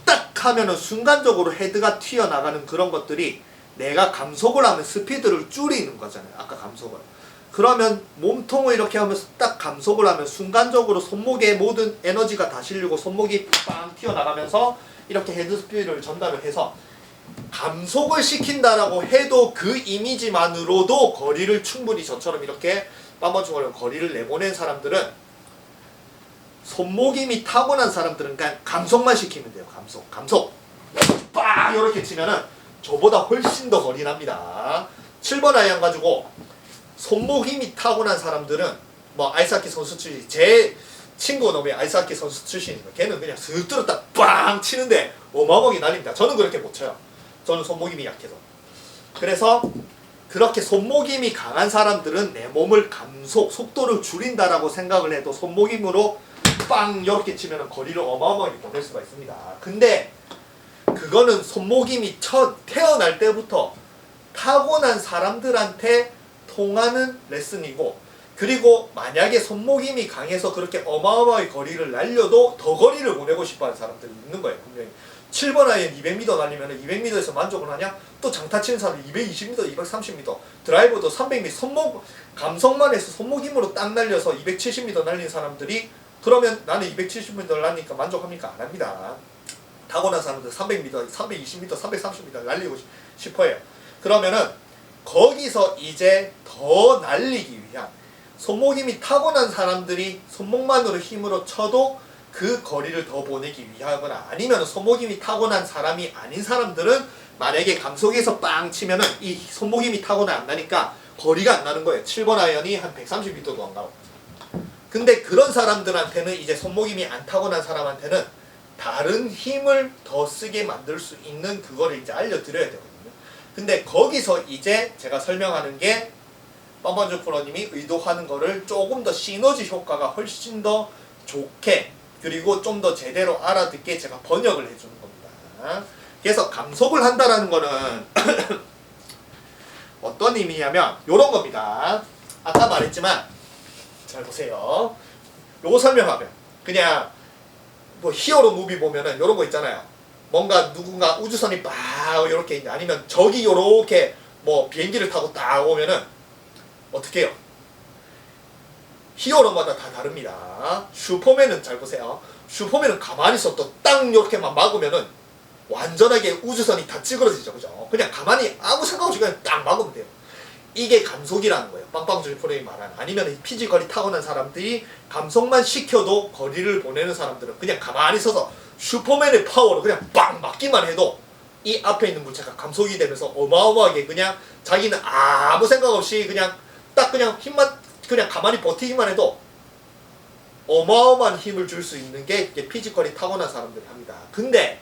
딱 하면은 순간적으로 헤드가 튀어나가는 그런 것들이 내가 감속을 하면 스피드를 줄이는 거잖아요. 아까 감속을. 그러면 몸통을 이렇게 하면서 딱 감속을 하면 순간적으로 손목에 모든 에너지가 다 실리고 손목이 빵 튀어나가면서 이렇게 헤드 스피드를 전달을 해서 감속을 시킨다라고 해도 그 이미지만으로도 거리를 충분히 저처럼 이렇게 빰빰충으로 거리를 내보낸 사람들은 손목 힘이 타고난 사람들은 그냥 감속만 시키면 돼요. 감속 빵 이렇게 치면은 저보다 훨씬 더 거리 납니다. 7번 아이언 가지고 손목 힘이 타고난 사람들은 뭐 아이스하키 선수 출신 제 친구 놈이 아이스하키 선수 출신이니까 걔는 그냥 슥 들었다 빵 치는데 어마어마하게 날립니다. 저는 그렇게 못 쳐요. 저는 손목 힘이 약해서. 그래서 그렇게 손목 힘이 강한 사람들은 내 몸을 속도를 줄인다라고 생각을 해도 손목 힘으로 빵 이렇게 치면 거리를 어마어마하게 보낼 수가 있습니다. 근데 그거는 손목 힘이 태어날 때부터 타고난 사람들한테 통하는 레슨이고 그리고 만약에 손목 힘이 강해서 그렇게 어마어마하게 거리를 날려도 더 거리를 보내고 싶어하는 사람들이 있는 거예요. 분명히 7번 아이언 200m 날리면 200m에서 만족을 하냐? 또 장타 치는 사람이 220m, 230m 드라이버도 300m 손목 감속만 해서 손목 힘으로 딱 날려서 270m 날린 사람들이 그러면 나는 270m 날리니까 만족합니까? 안 합니다. 타고난 사람들 300m, 320m, 330m 날리고 싶어요. 그러면은 거기서 이제 더 날리기 위한 손목 힘이 타고난 사람들이 손목만으로 힘으로 쳐도 그 거리를 더 보내기 위하거나 아니면 손목 힘이 타고난 사람이 아닌 사람들은 만약에 감속에서 빵 치면은 이 손목 힘이 타고는 안 나니까 거리가 안 나는 거예요. 7번 아이언이 한 130m도 안 나고. 근데 그런 사람들한테는 이제 손목 힘이 안 타고난 사람한테는 다른 힘을 더 쓰게 만들 수 있는 그거를 이제 알려드려야 되거든요. 근데 거기서 이제 제가 설명하는 게 뻔뻔주 프로님이 의도하는 거를 조금 더 시너지 효과가 훨씬 더 좋게 그리고 좀 더 제대로 알아듣게 제가 번역을 해주는 겁니다. 그래서 감속을 한다라는 거는 어떤 의미냐면 요런 겁니다. 아까 말했지만 잘 보세요. 요거 설명하면 그냥 뭐 히어로 무비 보면은 이런 거 있잖아요. 뭔가 누군가 우주선이 막 이렇게 있냐, 아니면 적이 요렇게 뭐 비행기를 타고 딱 오면은 어떻게 해요? 히어로마다 다 다릅니다. 슈퍼맨은 잘 보세요. 슈퍼맨은 가만히 있어도 땅 이렇게만 막으면은 완전하게 우주선이 다 찌그러지죠, 그죠? 그냥 가만히 아무 생각 없이 그냥 딱 막으면 돼요. 이게 감속이라는 거예요. 빵빵주의 프로그램이 말하는. 아니면 피지컬이 타고난 사람들이 감속만 시켜도 거리를 보내는 사람들은 그냥 가만히 서서 슈퍼맨의 파워로 그냥 빵 맞기만 해도 이 앞에 있는 물체가 감속이 되면서 어마어마하게 그냥 자기는 아무 생각 없이 그냥 딱 그냥 힘만 그냥 가만히 버티기만 해도 어마어마한 힘을 줄 수 있는 게 이게 피지컬이 타고난 사람들이 합니다. 근데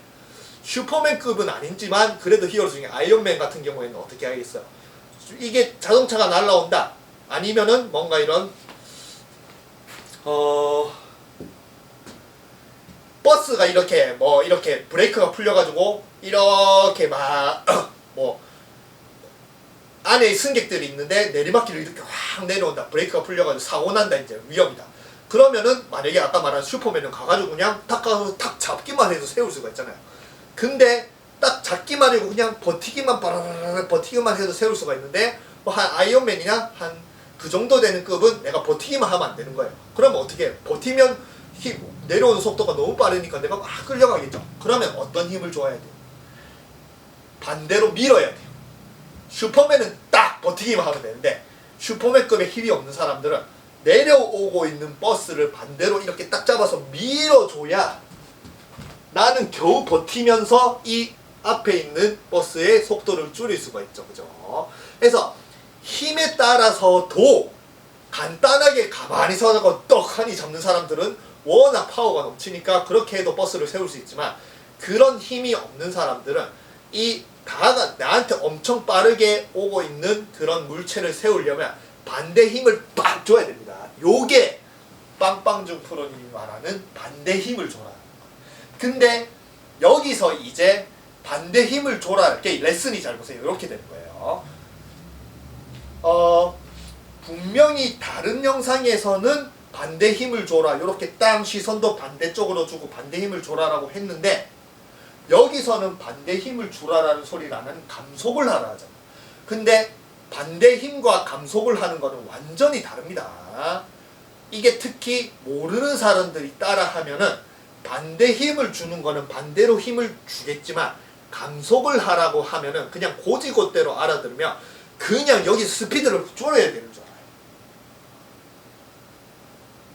슈퍼맨급은 아니지만 그래도 히어로 중에 아이언맨 같은 경우에는 어떻게 하겠어요? 이게 자동차가 날라온다, 아니면은 뭔가 이런 버스가 이렇게 뭐 이렇게 브레이크가 풀려가지고 이렇게 막 뭐 안에 승객들이 있는데 내리막길을 이렇게 확 내려온다, 브레이크가 풀려가지고 사고 난다, 이제 위험이다. 그러면은 만약에 아까 말한 슈퍼맨은 가가지고 그냥 탁 가서 탁 잡기만 해도 세울 수가 있잖아요. 근데 딱 잡기만 하고 그냥 버티기만 바라라라 버티기만 해도 세울 수가 있는데 뭐 한 아이언맨이나 한 그 정도 되는 급은 내가 버티기만 하면 안 되는 거예요. 그러면 어떻게 해? 버티면 내려오는 속도가 너무 빠르니까 내가 막 끌려가겠죠. 그러면 어떤 힘을 줘야 돼요? 반대로 밀어야 돼요. 슈퍼맨은 딱 버티기만 하면 되는데 슈퍼맨급의 힘이 없는 사람들은 내려오고 있는 버스를 반대로 이렇게 딱 잡아서 밀어줘야 나는 겨우 버티면서 이 앞에 있는 버스의 속도를 줄일 수가 있죠, 그죠? 그래서 힘에 따라서도 간단하게 가만히 서고 떡하니 잡는 사람들은 워낙 파워가 넘치니까 그렇게 해도 버스를 세울 수 있지만, 그런 힘이 없는 사람들은 이 다가 나한테 엄청 빠르게 오고 있는 그런 물체를 세우려면 반대 힘을 빡 줘야 됩니다. 요게 빵빵중 프로님이 말하는 반대 힘을 줘라. 근데 여기서 이제 반대 힘을 줘라, 이렇게 레슨이 잘 보세요. 이렇게 되는 거예요. 분명히 다른 영상에서는 반대 힘을 줘라, 이렇게 땅 시선도 반대쪽으로 주고 반대 힘을 줘라라고 했는데, 여기서는 반대 힘을 주라라는 소리라는 감속을 하라 하잖아. 근데 반대 힘과 감속을 하는 거는 완전히 다릅니다. 이게 특히 모르는 사람들이 따라 하면은 반대 힘을 주는 거는 반대로 힘을 주겠지만, 감속을 하라고 하면은 그냥 고지고대로 알아들으면 그냥 여기 스피드를 줄여야 되는 줄 알아요.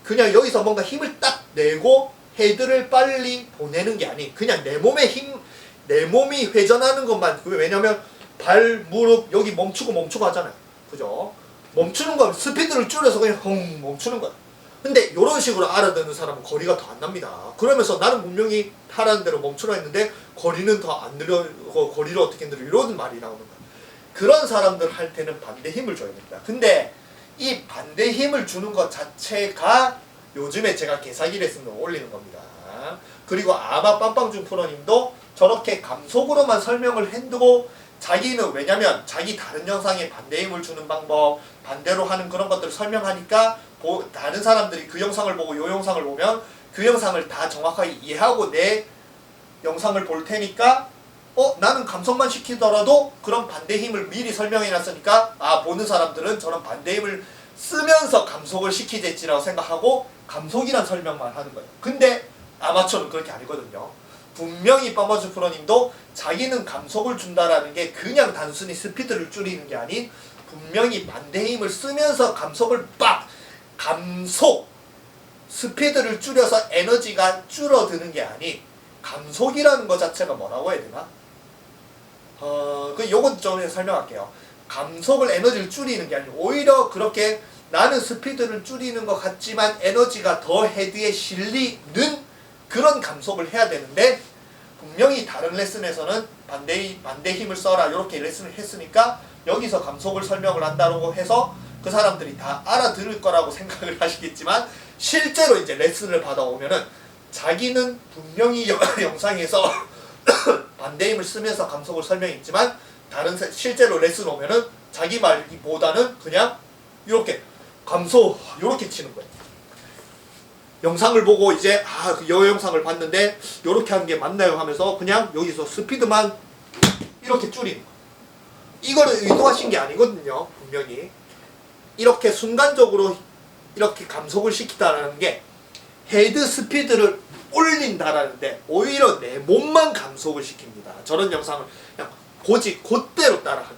그냥 여기서 뭔가 힘을 딱 내고 헤드를 빨리 보내는 게 아닌 그냥 내 몸의 힘, 내 몸이 회전하는 것만. 왜냐면 발, 무릎 여기 멈추고 하잖아요, 그죠? 멈추는 건 스피드를 줄여서 그냥 헝 멈추는 거야. 근데 이런 식으로 알아듣는 사람은 거리가 더 안 납니다. 그러면서 나는 분명히 하라는 대로 멈추라 했는데 거리는 더 안 늘려, 거리를 어떻게 늘려, 이런 말이 나오는 거야. 그런 사람들 할 때는 반대 힘을 줘야 됩니다. 근데 이 반대 힘을 주는 것 자체가 요즘에 제가 개사기 레슨을 올리는 겁니다. 그리고 아마 빵빵준 프로님도 저렇게 감속으로만 설명을 해두고 자기는, 왜냐면 자기 다른 영상에 반대 힘을 주는 방법, 반대로 하는 그런 것들을 설명하니까 다른 사람들이 그 영상을 보고 이 영상을 보면 그 영상을 다 정확하게 이해하고 내 영상을 볼 테니까 나는 감속만 시키더라도 그런 반대 힘을 미리 설명해 놨으니까 보는 사람들은 저런 반대 힘을 쓰면서 감속을 시키겠지라고 생각하고 감속이란 설명만 하는 거예요. 근데 아마추어는 그렇게 아니거든요. 분명히 빵빵준 프로님도 자기는 감속을 준다라는 게 그냥 단순히 스피드를 줄이는 게 아닌 분명히 반대 힘을 쓰면서 감속을 감속, 스피드를 줄여서 에너지가 줄어드는 게 아닌 감속이라는 것 자체가 뭐라고 해야 되나? 요건 좀 설명할게요. 감속을, 에너지를 줄이는 게 아니고 오히려 그렇게 나는 스피드를 줄이는 것 같지만 에너지가 더 헤드에 실리는 그런 감속을 해야 되는데, 분명히 다른 레슨에서는 반대 힘을 써라 이렇게 레슨을 했으니까 여기서 감속을 설명을 한다고 해서 그 사람들이 다 알아들을 거라고 생각을 하시겠지만, 실제로 이제 레슨을 받아오면은 자기는 분명히 영상에서 반대 힘을 쓰면서 감속을 설명했지만 실제로 레슨 오면은 자기 말보다는 그냥 이렇게 감속 이렇게 치는 거예요. 영상을 보고 이제 여 영상을 봤는데 요렇게 하는 게 맞나요 하면서 그냥 여기서 스피드만 이렇게 줄이는 거예요. 이거를 의도하신 게 아니거든요. 분명히 이렇게 순간적으로 이렇게 감속을 시키다라는 게 헤드 스피드를 올린다라는데 오히려 내 몸만 감속을 시킵니다. 저런 영상을 그냥 고지 곧대로 따라하는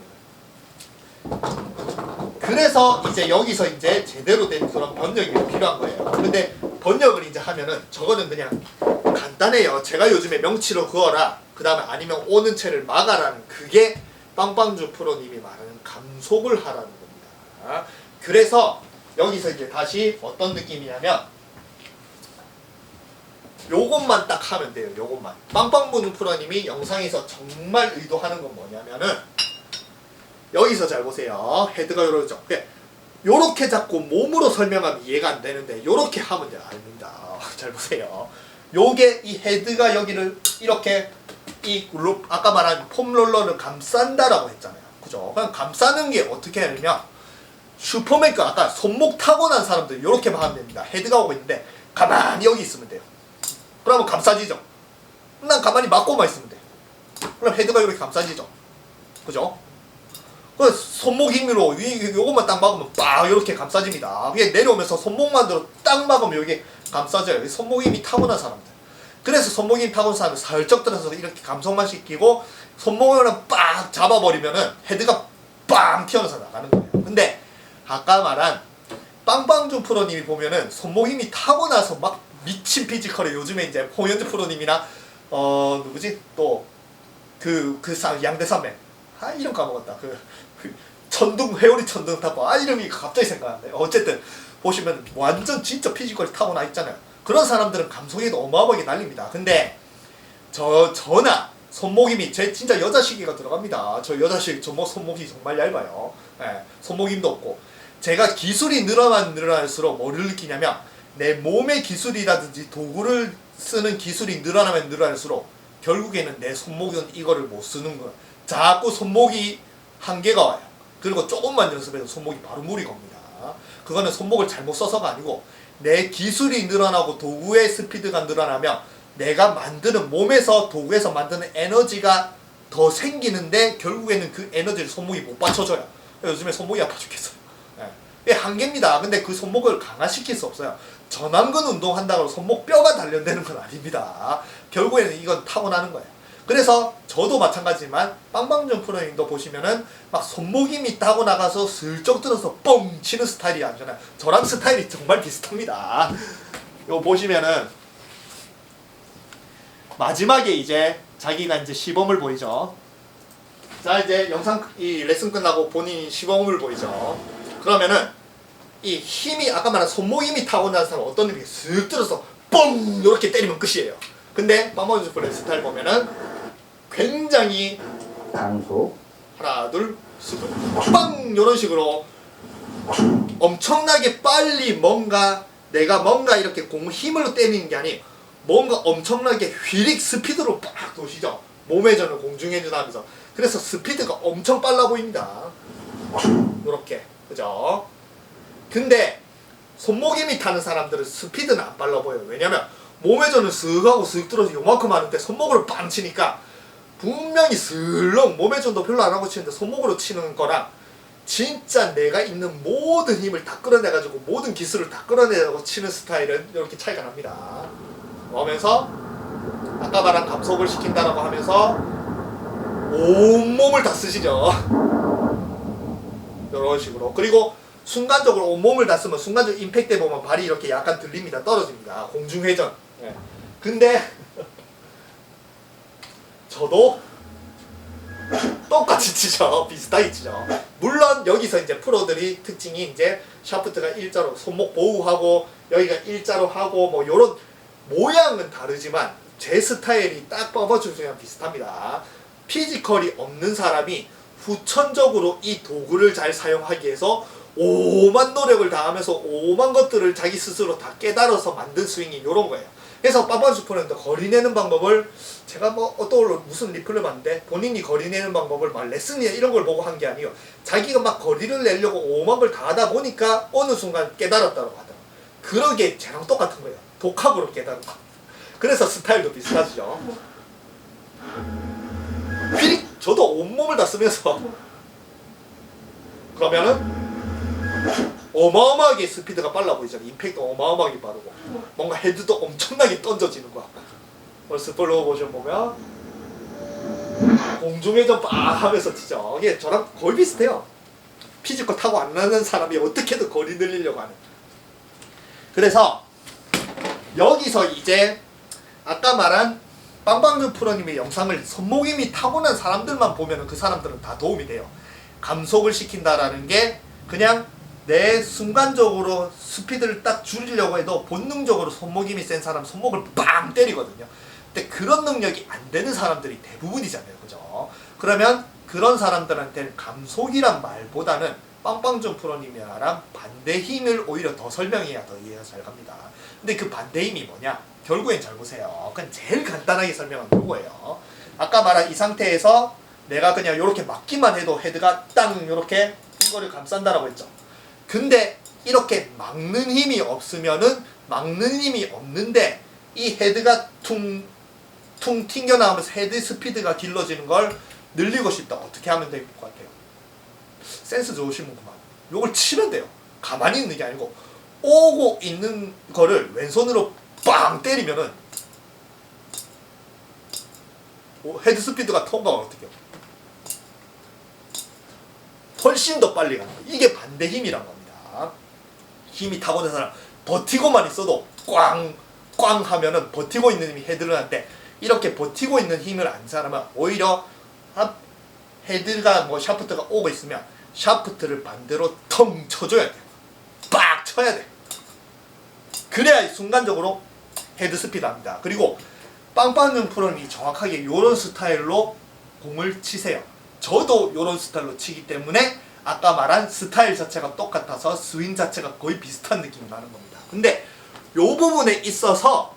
거예요. 그래서 이제 여기서 이제 제대로 된 그런 번역이 필요한 거예요. 근데 번역을 이제 하면은 저거는 그냥 간단해요. 제가 요즘에 명치로 그어라, 그 다음에 아니면 오는 채를 막아라는 그게 빵빵주 프로님이 말하는 감속을 하라는 겁니다. 그래서 여기서 이제 다시 어떤 느낌이냐면 요것만 딱 하면 돼요. 요것만. 빵빵분 프로님이 영상에서 정말 의도하는 건 뭐냐면은 여기서 잘 보세요. 헤드가 요러죠. 요렇게 잡고 몸으로 설명하면 이해가 안 되는데 요렇게 하면 돼요. 아닙니다. 잘 보세요. 요게 이 헤드가 여기를 이렇게 아까 말한 폼롤러를 감싼다라고 했잖아요. 그죠? 그럼 감싸는 게 어떻게 하냐면 슈퍼맨 거 아까 손목 타고난 사람들 요렇게만 하면 됩니다. 헤드가 오고 있는데 가만히 여기 있으면 돼요. 그러면 감싸지죠. 난 가만히 막고만 있으면 돼. 그럼 헤드가 이렇게 감싸지죠. 그죠? 그 손목 힘으로 요것만 딱 막으면 빡 이렇게 감싸집니다. 이게 내려오면서 손목만 들어 딱 막으면 여기 감싸져요. 손목 힘이 타고난 사람들. 그래서 손목 힘 타고난 사람을 살짝 들어서 이렇게 감속만 시키고 손목을 빡 잡아버리면은 헤드가 빵 튀어나와서 나가는 거예요. 근데 아까 말한 빵빵준 프로님이 보면은 손목 힘이 타고나서 막 미친 피지컬에 요즘에 이제 홍현주 프로님이나 누구지 또 양대산맥 이름 까먹었다. 천둥 회오리 천둥 타고 이름이 갑자기 생각나네요. 어쨌든 보시면 완전 진짜 피지컬이 타고나 있잖아요. 그런 사람들은 감속이 어마어마하게 날립니다. 근데 저나 손목 힘이 제 진짜 여자 시기가 들어갑니다. 저 여자 시기 손목이 정말 얇아요. 네, 손목 힘도 없고 제가 기술이 늘어날수록 뭐를 느끼냐면 내 몸의 기술이라든지 도구를 쓰는 기술이 늘어나면 늘어날수록 결국에는 내 손목은 이거를 못 쓰는 거야. 자꾸 손목이 한계가 와요. 그리고 조금만 연습해도 손목이 바로 물이 겁니다. 그거는 손목을 잘못 써서가 아니고 내 기술이 늘어나고 도구의 스피드가 늘어나면 내가 만드는 몸에서 도구에서 만드는 에너지가 더 생기는데 결국에는 그 에너지를 손목이 못 받쳐줘요. 요즘에 손목이 아파 죽겠어요. 이게 한계입니다. 근데 그 손목을 강화시킬 수 없어요. 전완근 운동한다고 손목 뼈가 단련되는 건 아닙니다. 결국에는 이건 타고나는 거예요. 그래서 저도 마찬가지지만 빵빵준 프로님도 보시면은 막 손목 힘이 타고 나가서 슬쩍 들어서 뻥 치는 스타일이 아니잖아요. 저랑 스타일이 정말 비슷합니다. 이거 보시면은 마지막에 이제 자기가 이제 시범을 보이죠. 자 이제 이 레슨 끝나고 본인이 시범을 보이죠. 그러면은 이 힘이 아까 말한 손목 힘이 타고난 사람 어떤 느낌이 슥 들어서 뻥 이렇게 때리면 끝이에요. 근데 빵빵준 프로의 스타일 보면은 굉장히 단속 하나 둘 빵 이런 식으로 엄청나게 빨리 내가 뭔가 이렇게 힘으로 때리는 게 아니에요. 뭔가 엄청나게 휘릭 스피드로 빡 도시죠. 몸의 전을 공중회전 하면서. 그래서 스피드가 엄청 빨라 보입니다. 요렇게 그죠? 근데 손목 힘이 타는 사람들은 스피드는 안 빨라 보여요. 왜냐면 몸의 전을 슥 하고 슥 들어서 요만큼 하는데 손목으로 빵 치니까 분명히 슬렁 몸의 전도 별로 안 하고 치는데 손목으로 치는 거랑 진짜 내가 있는 모든 힘을 다 끌어내가지고 모든 기술을 다 끌어내고 치는 스타일은 이렇게 차이가 납니다. 그러면서 아까 말한 감속을 시킨다라고 하면서 온몸을 다 쓰시죠. 이런 식으로. 그리고 순간적으로 온몸을 다 쓰면 순간적으로 임팩트 보면 발이 이렇게 약간 들립니다. 떨어집니다. 공중회전. 네. 근데 저도 똑같이 치죠. 비슷하게 치죠. 물론 여기서 이제 프로들이 특징이 이제 샤프트가 일자로 손목 보호하고 여기가 일자로 하고 뭐 요런 모양은 다르지만 제 스타일이 딱 뽑아주면 비슷합니다. 피지컬이 없는 사람이 후천적으로 이 도구를 잘 사용하기 위해서 오만 노력을 다하면서 오만 것들을 자기 스스로 다 깨달아서 만든 스윙이 요런 거예요. 그래서 빠빠 슈퍼랜드 거리 내는 방법을 제가 뭐 어떤 무슨 리플을 봤는데 본인이 거리 내는 방법을 막 레슨이나 이런 걸 보고 한 게 아니에요. 자기가 막 거리를 내려고 오만 걸 다 하다 보니까 어느 순간 깨달았다고 하더라고요. 그러게 쟤랑 똑같은 거예요. 독학으로 깨달은 겁니다. 그래서 스타일도 비슷하죠. 저도 온몸을 다 쓰면서 그러면은 어마어마하게 스피드가 빨라 보이잖아요. 임팩트 어마어마하게 빠르고 뭔가 헤드도 엄청나게 던져지는 것 같고 스플로우 모션 보면 공중에 좀 빡 하면서 치죠. 이게 저랑 거의 비슷해요. 피지컬 타고 안 나는 사람이 어떻게든 거리 늘리려고 하는. 그래서 여기서 이제 아까 말한 빵빵주 프로님의 영상을 손목임이 타고난 사람들만 보면 그 사람들은 다 도움이 돼요. 감속을 시킨다라는 게 그냥 내 순간적으로 스피드를 딱 줄이려고 해도 본능적으로 손목임이 센 사람 손목을 빵 때리거든요. 근데 그런 능력이 안 되는 사람들이 대부분이잖아요. 그죠? 그러면 그런 사람들한테는 감속이란 말보다는 빵빵준 프로님이랑 반대 힘을 오히려 더 설명해야 더 이해가 잘 갑니다. 근데 그 반대 힘이 뭐냐? 결국엔 잘 보세요. 그냥 제일 간단하게 설명하는 거예요. 아까 말한 이 상태에서 내가 그냥 이렇게 막기만 해도 헤드가 땅 이렇게 이거를 감싼다라고 했죠. 근데 이렇게 막는 힘이 없으면은 막는 힘이 없는데 이 헤드가 퉁 튕겨나오면서 헤드 스피드가 길러지는 걸 늘리고 싶다. 어떻게 하면 될 것 같아요? 센스 좋으신 분구만. 요걸 치면 돼요. 가만히 있는 게 아니고 오고 있는 거를 왼손으로 빵 때리면은 헤드 스피드가 통과가 어떻게 해요? 훨씬 더 빨리 가는 거예요. 이게 반대 힘이란 겁니다. 힘이 타고난 사람 버티고만 있어도 꽝 하면은 버티고 있는 힘이 헤드를 하는데 이렇게 버티고 있는 힘을 안 사람은 오히려 헤드가 샤프트가 오고 있으면 샤프트를 반대로 텅 쳐줘야 돼. 빡 쳐야 돼. 그래야 순간적으로 헤드 스피드 합니다. 그리고 빵빵는 프로님이 정확하게 이런 스타일로 공을 치세요. 저도 이런 스타일로 치기 때문에 아까 말한 스타일 자체가 똑같아서 스윙 자체가 거의 비슷한 느낌이 나는 겁니다. 근데 이 부분에 있어서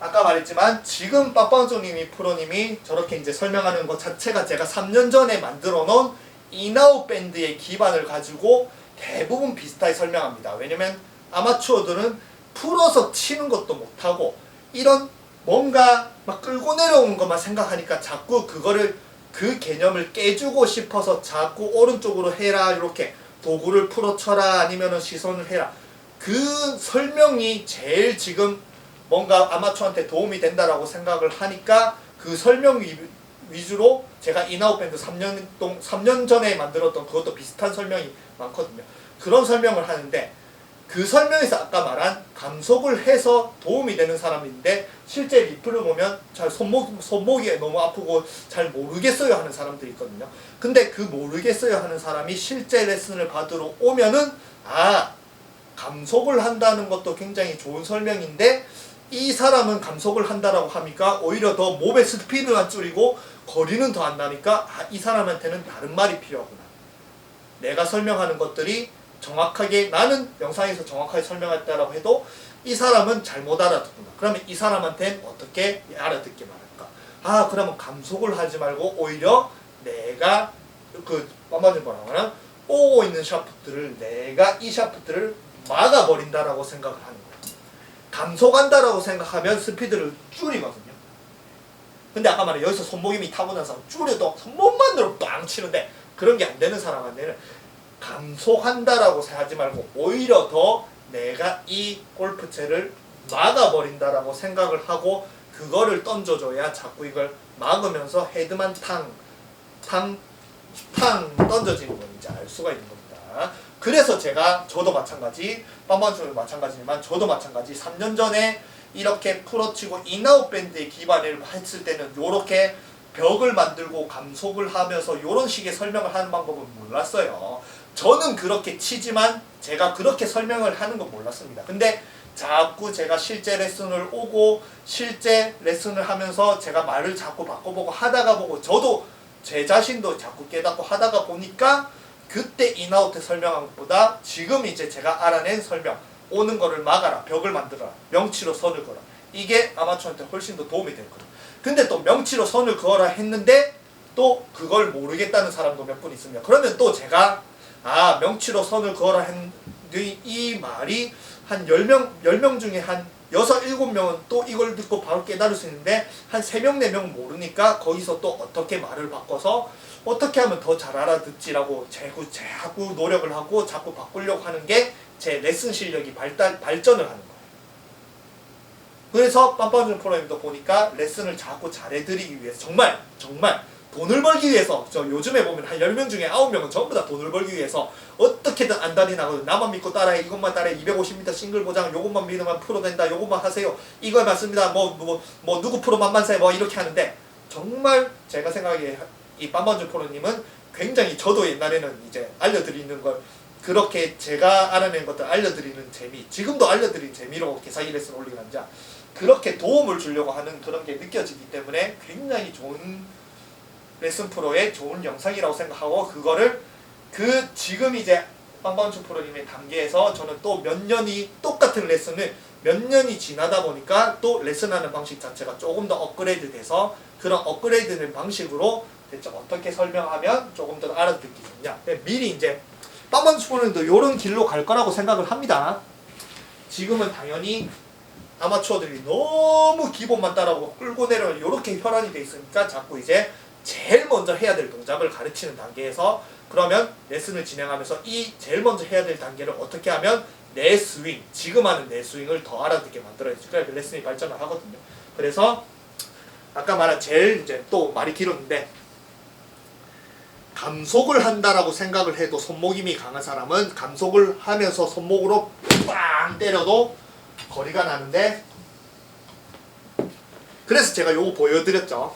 아까 말했지만 지금 빵빵조님이 프로님이 저렇게 이제 설명하는 것 자체가 제가 3년 전에 만들어 놓은 인아웃 밴드의 기반을 가지고 대부분 비슷하게 설명합니다. 왜냐면 아마추어들은 풀어서 치는 것도 못하고 이런 뭔가 막 끌고 내려오는 것만 생각하니까 자꾸 그 개념을 깨주고 싶어서 자꾸 오른쪽으로 해라 이렇게 도구를 풀어 쳐라 아니면은 시선을 해라 그 설명이 제일 지금 뭔가 아마추어한테 도움이 된다라고 생각을 하니까 그 설명 위주로 제가 인아웃 밴드 3년 전에 만들었던 그것도 비슷한 설명이 많거든요. 그런 설명을 하는데 그 설명에서 아까 말한 감속을 해서 도움이 되는 사람인데 실제 리플을 보면 잘 손목이 너무 아프고 잘 모르겠어요 하는 사람들이 있거든요. 근데 그 모르겠어요 하는 사람이 실제 레슨을 받으러 오면은 감속을 한다는 것도 굉장히 좋은 설명인데 이 사람은 감속을 한다라고 하니까 오히려 더 몸의 스피드만 줄이고 거리는 더 안 나니까 이 사람한테는 다른 말이 필요하구나. 내가 설명하는 것들이 정확하게 나는 영상에서 정확하게 설명했다라고 해도 이 사람은 잘못 알아듣구나. 그러면 이 사람한테는 어떻게 알아듣게 말할까? 그러면 감속을 하지 말고 오히려 내가 빠마진 뭐라고 하나? 오고 있는 샤프트를 내가 이 샤프트를 막아버린다라고 생각을 하는 거예요. 감속한다라고 생각하면 스피드를 줄이거든요. 근데 아까 말한 여기서 손목임이 타고난 사람 줄여도 손목만으로 빵 치는데 그런 게 안 되는 사람한테는 감속한다라고 하지 말고 오히려 더 내가 이 골프채를 막아버린다라고 생각을 하고 그거를 던져줘야 자꾸 이걸 막으면서 헤드만 탕 던져지는 건 이제 알 수가 있는 겁니다. 그래서 저도 마찬가지 빵빵주도 마찬가지지만 저도 마찬가지 3년 전에 이렇게 풀어치고 인아웃 밴드의 기반을 했을 때는 요렇게 벽을 만들고 감속을 하면서 요런 식의 설명을 하는 방법은 몰랐어요. 저는 그렇게 치지만 제가 그렇게 설명을 하는 건 몰랐습니다. 근데 자꾸 제가 실제 레슨을 오고 실제 레슨을 하면서 제가 말을 자꾸 바꿔보고 하다가 보고 저도 제 자신도 자꾸 깨닫고 하다가 보니까 그때 인아웃에 설명한 것보다 지금 이제 제가 알아낸 설명 오는 거를 막아라 벽을 만들어라 명치로 선을 그어라 이게 아마추어한테 훨씬 더 도움이 될 거예요. 근데 또 명치로 선을 그어라 했는데 또 그걸 모르겠다는 사람도 몇 분 있습니다. 그러면 또 제가 명치로 선을 그어라 이 말이 한 10명 중에 한 6, 7명은 또 이걸 듣고 바로 깨달을 수 있는데 한 3명, 4명은 모르니까 거기서 또 어떻게 말을 바꿔서 어떻게 하면 더 잘 알아듣지라고 자꾸 노력을 하고 자꾸 바꾸려고 하는 게 제 레슨 실력이 발전을 하는 거예요. 그래서 빰빰준 프로님도 보니까 레슨을 자꾸 잘해드리기 위해서 정말 돈을 벌기 위해서, 저 요즘에 보면 한 10명 중에 9명은 전부 다 돈을 벌기 위해서 어떻게든 안달이 나거든. 나만 믿고 따라해, 이것만 따라해, 250m 싱글 보장, 요것만 믿으면 프로 된다, 요것만 하세요, 이거 맞습니다, 뭐 누구 프로 만만세, 뭐 이렇게 하는데, 정말 제가 생각하기에 이 빰빰준 프로님은 굉장히, 저도 옛날에는 이제 알려드리는 걸, 그렇게 제가 알아낸 것들 알려드리는 재미, 지금도 알려드리는 재미로 개사기 레슨 올리고 앉아 그렇게 도움을 주려고 하는 그런 게 느껴지기 때문에 굉장히 좋은 레슨 프로의 좋은 영상이라고 생각하고, 그거를 지금 이제 빰빰준 프로님의 단계에서 저는 또 몇 년이 똑같은 레슨을 몇 년이 지나다 보니까 또 레슨하는 방식 자체가 조금 더 업그레이드 돼서, 그런 업그레이드된 방식으로 대체 어떻게 설명하면 조금 더 알아듣기 좋냐, 미리 이제 빰빰준 프로님도 이런 길로 갈 거라고 생각을 합니다. 지금은 당연히 아마추어들이 너무 기본만 따라오고 끌고 내려 이렇게 혈안이 돼 있으니까 자꾸 이제 제일 먼저 해야 될 동작을 가르치는 단계에서, 그러면 레슨을 진행하면서 이 제일 먼저 해야 될 단계를 어떻게 하면 내 스윙, 지금 하는 내 스윙을 더 알아듣게 만들어야지. 그래야 레슨이 발전을 하거든요. 그래서 아까 말한 제일 이제 또 말이 길었는데, 감속을 한다라고 생각을 해도 손목 힘이 강한 사람은 감속을 하면서 손목으로 빵 때려도 거리가 나는데, 그래서 제가 요거 보여드렸죠.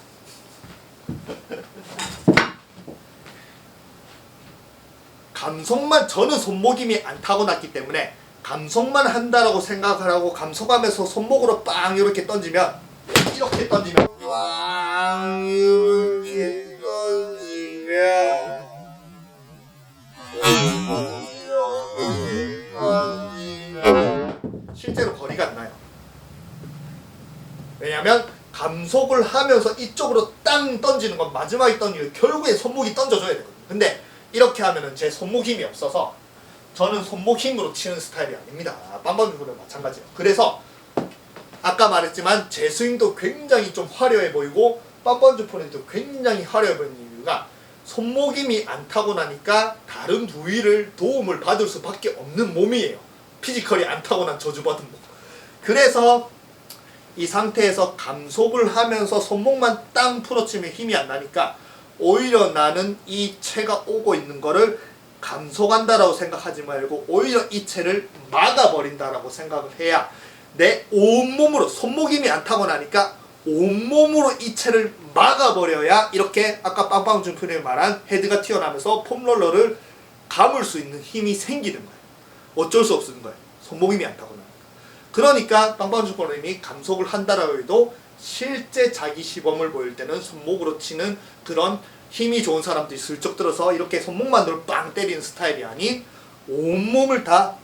감속만, 저는 손목 힘이 안 타고났기 때문에 감속만 한다라고 생각을 하고 감속하면서 손목으로 빵 이렇게 던지면, 이렇게 던지면 빵 이렇게 던지면 실제로 거리가 안 나요. 왜냐면 감속을 하면서 이쪽으로 땅 던지는 건 마지막에 던지면 결국에 손목이 던져줘야 되거든요. 근데 이렇게 하면은 제 손목 힘이 없어서, 저는 손목 힘으로 치는 스타일이 아닙니다. 빰빰준프로도 마찬가지예요. 그래서 아까 말했지만 제 스윙도 굉장히 좀 화려해 보이고 빰빰준프로도 굉장히 화려해 보이는 이유가, 손목 힘이 안 타고나니까 다른 부위를 도움을 받을 수밖에 없는 몸이에요. 피지컬이 안 타고난 저주받은 몸. 그래서 이 상태에서 감속을 하면서 손목만 땅 풀어치면 힘이 안 나니까, 오히려 나는 이 채가 오고 있는 거를 감속한다라고 생각하지 말고 오히려 이 채를 막아버린다라고 생각을 해야 내 온몸으로, 손목 힘이 안 타고나니까 온몸으로 이 채를 막아버려야 이렇게 아까 빰빰준 프로님이 말한 헤드가 튀어나오면서 폼롤러를 감을 수 있는 힘이 생기는 거예요. 어쩔 수 없는 거예요. 손목 힘이 안 타고나니까. 그러니까 빰빰준 프로님이 감속을 한다라고 해도 실제 자기 시범을 보일 때는 손목으로 치는 그런 힘이 좋은 사람들이 슬쩍 들어서 이렇게 손목만으로 빵 때리는 스타일이 아닌, 온몸을 다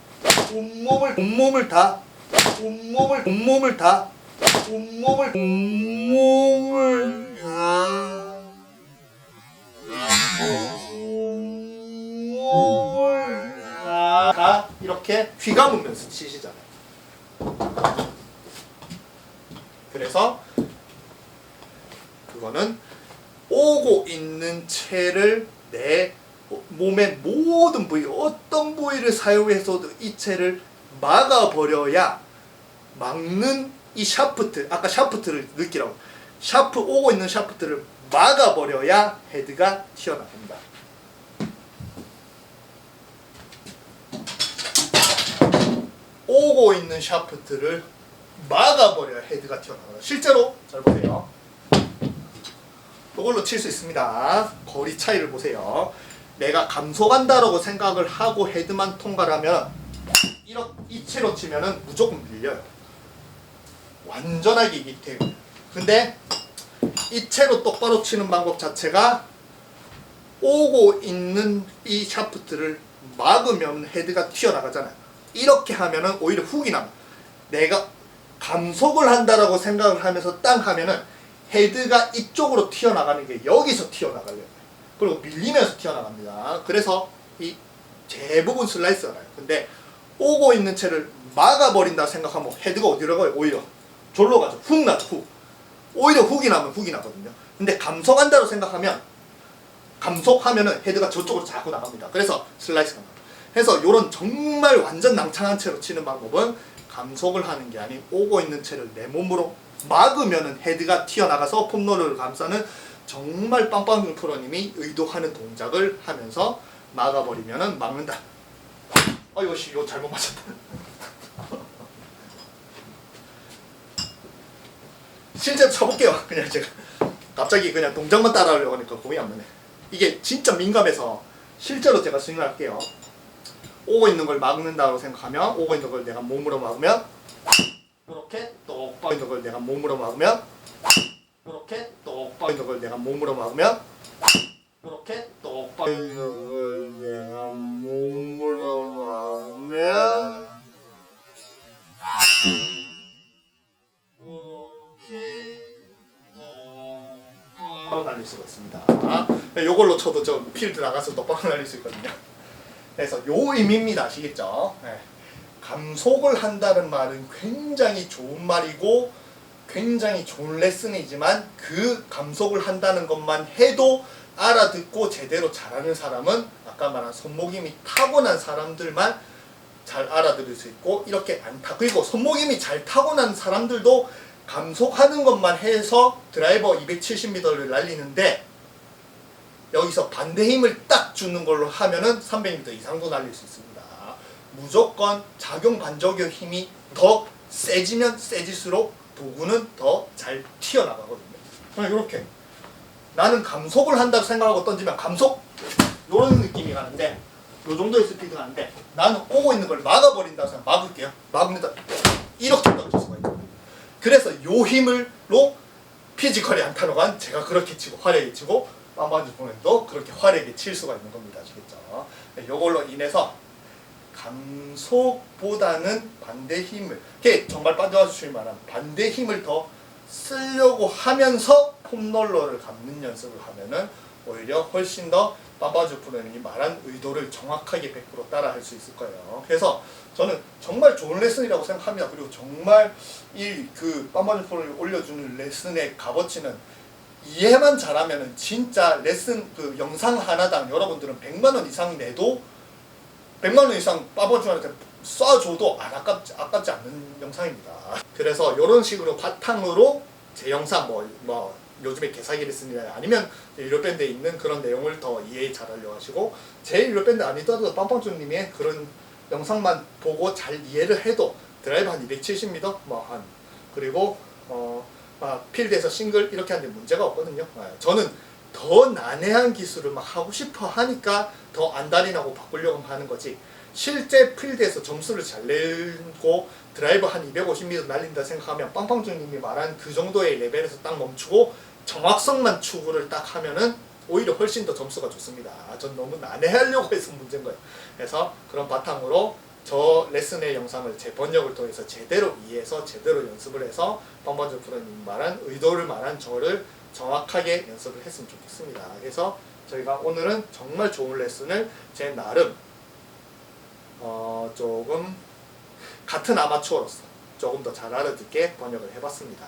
이렇게 휘감으면서 치시잖아요. 그래서 그거는 오고 있는 채를 내 몸의 모든 부위, 어떤 부위를 사용해서도 이 채를 막아버려야, 막는 이 샤프트, 아까 샤프트를 느끼라고, 오고 있는 샤프트를 막아버려야 헤드가 튀어나갑니다. 오고 있는 샤프트를 막아버려야 헤드가 튀어나가요. 실제로 잘 보세요. 이걸로 칠 수 있습니다. 거리 차이를 보세요. 내가 감속한다라고 생각을 하고 헤드만 통과하면 이 채로 치면은 무조건 밀려요. 완전하게 이기 때문에. 근데 이 채로 똑바로 치는 방법 자체가 오고 있는 이 샤프트를 막으면 헤드가 튀어나가잖아요. 이렇게 하면은 오히려 훅이 나요. 내가 감속을 한다라고 생각을 하면서 땅 하면은 헤드가 이쪽으로 튀어나가는 게 여기서 튀어나가려고 해요. 그리고 밀리면서 튀어나갑니다. 그래서 이 대부분 슬라이스가 나요. 근데 오고 있는 채를 막아버린다 생각하면 헤드가 어디로 가요? 오히려 졸로 가죠. 훅 나죠. 훅. 오히려 훅이 나면 훅이 나거든요. 근데 감속한다고 생각하면 감속하면은 헤드가 저쪽으로 자꾸 나갑니다. 그래서 슬라이스가 나요. 그래서 이런 정말 완전 낭창한 채로 치는 방법은 감속을 하는 게 아닌 오고 있는 채를 내 몸으로 막으면은 헤드가 튀어나가서 폼롤러를 감싸는 정말 빵빵 프로님이 의도하는 동작을 하면서 막아버리면은 막는다. 이거 잘못 맞췄다. 실제로 쳐볼게요. 그냥 제가 갑자기 그냥 동작만 따라하려고 하니까 공이 안 맞네. 이게 진짜 민감해서 실제로 제가 스윙을 할게요. 오고 있는 걸 막는다고 생각하면 오고 있는 걸 내가 몸으로 막으면 이렇게 똑바로 있는 걸 내가 몸으로 막으면 이렇게 똑바로 있는 걸 내가 몸으로 막으면 이렇게 똑바로 있는 걸 내가 몸으로 막으면 똑바로 날릴 수가 있습니다. 요걸로 쳐도 저 필드 나가서 똑바로 날릴 수 있거든요. 그래서 요 의미입니다. 아시겠죠? 네. 감속을 한다는 말은 굉장히 좋은 말이고 굉장히 좋은 레슨이지만 그 감속을 한다는 것만 해도 알아듣고 제대로 잘하는 사람은 아까 말한 손목임이 타고난 사람들만 잘 알아들을 수 있고 이렇게 안 타. 그리고 손목임이 잘 타고난 사람들도 감속하는 것만 해서 드라이버 270m를 날리는데 여기서 반대 힘을 딱 주는 걸로 하면은 300m 이상도 날릴 수 있습니다. 무조건 작용 반작용 힘이 더 세지면 세질수록 도구는 더 잘 튀어나가거든요. 이렇게 나는 감속을 한다고 생각하고 던지면 감속 이런 느낌이 가는데 요 정도의 스피드가 가는데 나는 오고 있는 걸 막아버린다고 생각 막을게요. 막습니다. 이렇게 던질 수가 있거든요. 그래서 요 힘을로 피지컬이 안 타노간 제가 그렇게 치고 화려하게 치고 빵빵주 보내도 그렇게 화려하게 칠 수가 있는 겁니다. 아시겠죠? 요걸로 인해서 감속보다는 반대 힘을 정말 빠져와 주실 만한 반대 힘을 더 쓰려고 하면서 폼롤러를 감는 연습을 하면은 오히려 훨씬 더 빠바주 프로님이 말한 의도를 정확하게 100% 따라 할 수 있을 거예요. 그래서 저는 정말 좋은 레슨이라고 생각합니다. 그리고 정말 이 그 빠바주 프로님이 올려주는 레슨의 값어치는 이해만 잘하면은 진짜 레슨 그 영상 하나당 여러분들은 100만원 이상 내도 100만원 이상 빠바주한테 쏴줘도 아깝지 않는 영상입니다. 그래서 이런 식으로 바탕으로 제 영상 뭐 요즘에 개사기 레슨이나 아니면 일요밴드에 있는 그런 내용을 더 이해 잘하려고 하시고 제 일요밴드 아니더라도 빵빵주님의 그런 영상만 보고 잘 이해를 해도 드라이브 한 270m 그리고 필드에서 싱글 이렇게 하는데 문제가 없거든요. 저는 더 난해한 기술을 막 하고 싶어 하니까 더 안달이 나고 바꾸려고 하는 거지 실제 필드에서 점수를 잘 내고 드라이브 한 250m 날린다 생각하면 빵빵주님이 말한 그 정도의 레벨에서 딱 멈추고 정확성만 추구를 딱 하면은 오히려 훨씬 더 점수가 좋습니다. 전 너무 난해하려고 해서 문제인 거예요. 그래서 그런 바탕으로 저 레슨의 영상을 제 번역을 통해서 제대로 이해해서 제대로 연습을 해서 빵빵주 프로님 말한 의도를 말한 저를 정확하게 연습을 했으면 좋겠습니다. 그래서 저희가 오늘은 정말 좋은 레슨을 제 나름 조금 같은 아마추어로서 조금 더 잘 알아듣게 번역을 해봤습니다.